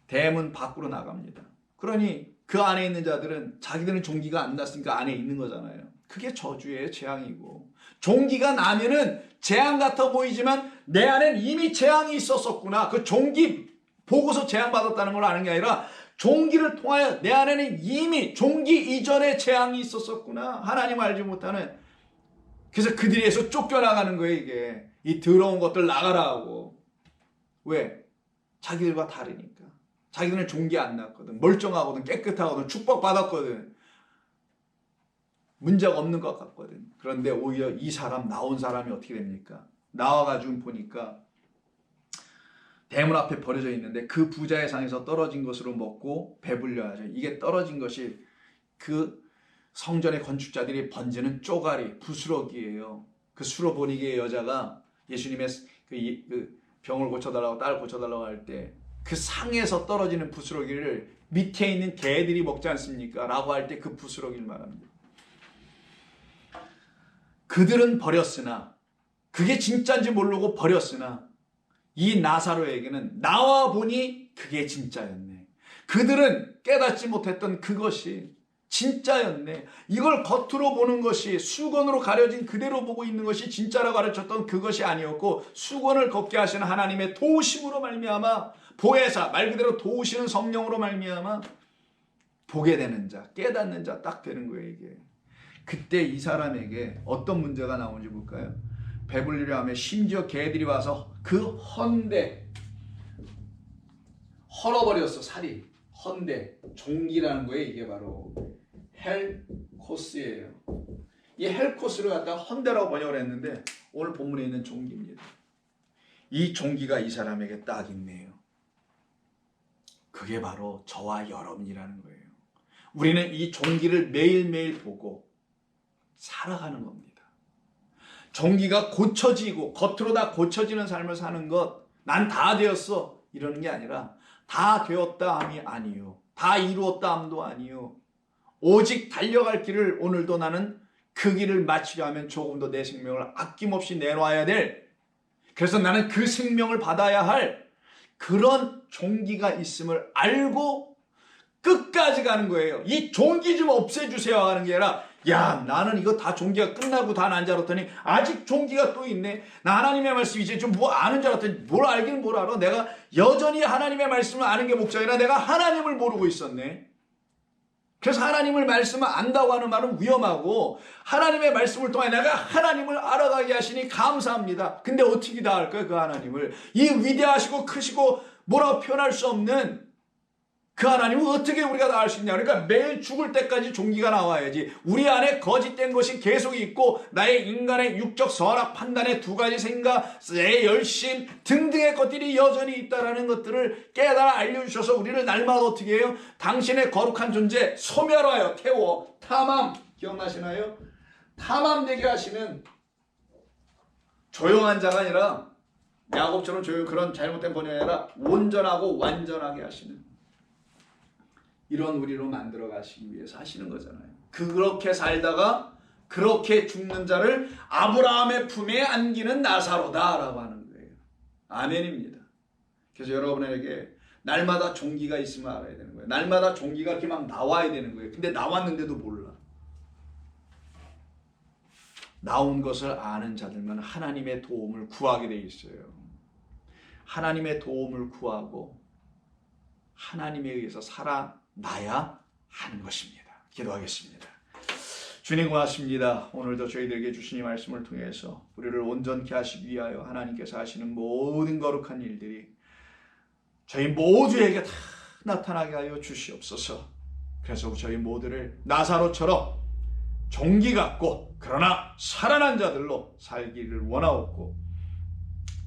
대문 밖으로 나갑니다. 그러니 그 안에 있는 자들은 자기들은 종기가 안 났으니까 안에 있는 거잖아요. 그게 저주의 재앙이고, 종기가 나면은 재앙 같아 보이지만 내 안엔 이미 재앙이 있었었구나. 그 종기 보고서 재앙 받았다는 걸 아는 게 아니라 종기를 통하여 내 안에는 이미 종기 이전에 재앙이 있었었구나. 하나님 알지 못하는. 그래서 그들에서 쫓겨나가는 거예요. 이게 이 더러운 것들 나가라 하고. 왜? 자기들과 다르니까. 자기들은 종기 안 났거든. 멀쩡하거든. 깨끗하거든. 축복받았거든. 문제가 없는 것 같거든. 그런데 오히려 이 사람, 나온 사람이 어떻게 됩니까? 나와가지고 보니까 대문 앞에 버려져 있는데 그 부자의 상에서 떨어진 것으로 먹고 배불려 하죠. 이게 떨어진 것이 그 성전의 건축자들이 번지는 쪼가리, 부스러기예요. 그 수로보니게의 여자가 예수님의 그 병을 고쳐달라고, 딸을 고쳐달라고 할 때 그 상에서 떨어지는 부스러기를 밑에 있는 개들이 먹지 않습니까? 라고 할 때 그 부스러기를 말합니다. 그들은 버렸으나, 그게 진짜인지 모르고 버렸으나 이 나사로에게는 나와 보니 그게 진짜였네. 그들은 깨닫지 못했던 그것이 진짜였네. 이걸 겉으로 보는 것이, 수건으로 가려진 그대로 보고 있는 것이 진짜라고 가르쳤던 그것이 아니었고, 수건을 걷게 하시는 하나님의 도우심으로 말미암아, 보혜사, 말 그대로 도우시는 성령으로 말미암아 보게 되는 자, 깨닫는 자 딱 되는 거예요. 이게 그때 이 사람에게 어떤 문제가 나오는지 볼까요? 배불리려 하며 심지어 개들이 와서 그 헌데, 헐어버렸어. 살이 헌데, 종기라는 거예요. 이게 바로 헬코스예요. 이 헬코스를 갖다가 헌데라고 번역을 했는데 오늘 본문에 있는 종기입니다. 이 종기가 이 사람에게 딱 있네요. 그게 바로 저와 여러분이라는 거예요. 우리는 이 종기를 매일매일 보고 살아가는 겁니다. 종기가 고쳐지고 겉으로 다 고쳐지는 삶을 사는 것, 난 다 되었어 이러는 게 아니라 다 되었다 함이 아니요, 다 이루었다 함도 아니요, 오직 달려갈 길을 오늘도 나는 그 길을 마치려 하면 조금 더 내 생명을 아낌없이 내놔야 될, 그래서 나는 그 생명을 받아야 할 그런 종기가 있음을 알고 끝까지 가는 거예요. 이 종기 좀 없애주세요 하는 게 아니라, 야, 나는 이거 다 종기가 끝나고 다 난 줄 알았더니 아직 종기가 또 있네. 나 하나님의 말씀 이제 좀 뭐 아는 줄 알았더니 뭘 알긴 뭘 알아. 내가 여전히 하나님의 말씀을 아는 게 목적이라 내가 하나님을 모르고 있었네. 그래서 하나님을 말씀을 안다고 하는 말은 위험하고, 하나님의 말씀을 통해 내가 하나님을 알아가게 하시니 감사합니다. 근데 어떻게 다 할까요? 그 하나님을, 이 위대하시고 크시고 뭐라고 표현할 수 없는 그 하나님은 어떻게 우리가 다 알 수 있냐. 그러니까 매일 죽을 때까지 종기가 나와야지. 우리 안에 거짓된 것이 계속 있고, 나의 인간의 육적 선악 판단의 두 가지 생각, 내 열심 등등의 것들이 여전히 있다라는 것들을 깨달아 알려주셔서 우리를 날마다 어떻게 해요? 당신의 거룩한 존재 소멸하여 태워, 탐함, 기억나시나요? 탐함되게 하시는, 조용한 자가 아니라 야곱처럼 조용, 그런 잘못된 번역이 아니라 온전하고 완전하게 하시는, 이런 우리로 만들어 가시기 위해서 하시는 거잖아요. 그렇게 살다가 그렇게 죽는 자를 아브라함의 품에 안기는 나사로다라고 하는 거예요. 아멘입니다. 그래서 여러분에게 날마다 종기가 있으면 알아야 되는 거예요. 날마다 종기가 이렇게 막 나와야 되는 거예요. 근데 나왔는데도 몰라. 나온 것을 아는 자들만 하나님의 도움을 구하게 돼 있어요. 하나님의 도움을 구하고 하나님에 의해서 살아나야 하는 것입니다. 기도하겠습니다. 주님 고맙습니다. 오늘도 저희들에게 주신 이 말씀을 통해서 우리를 온전케 하시기 위하여 하나님께서 하시는 모든 거룩한 일들이 저희 모두에게 다 나타나게 하여 주시옵소서. 그래서 저희 모두를 나사로처럼 종기 같고 그러나 살아난 자들로 살기를 원하옵고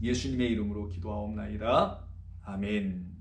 예수님의 이름으로 기도하옵나이다. 아멘.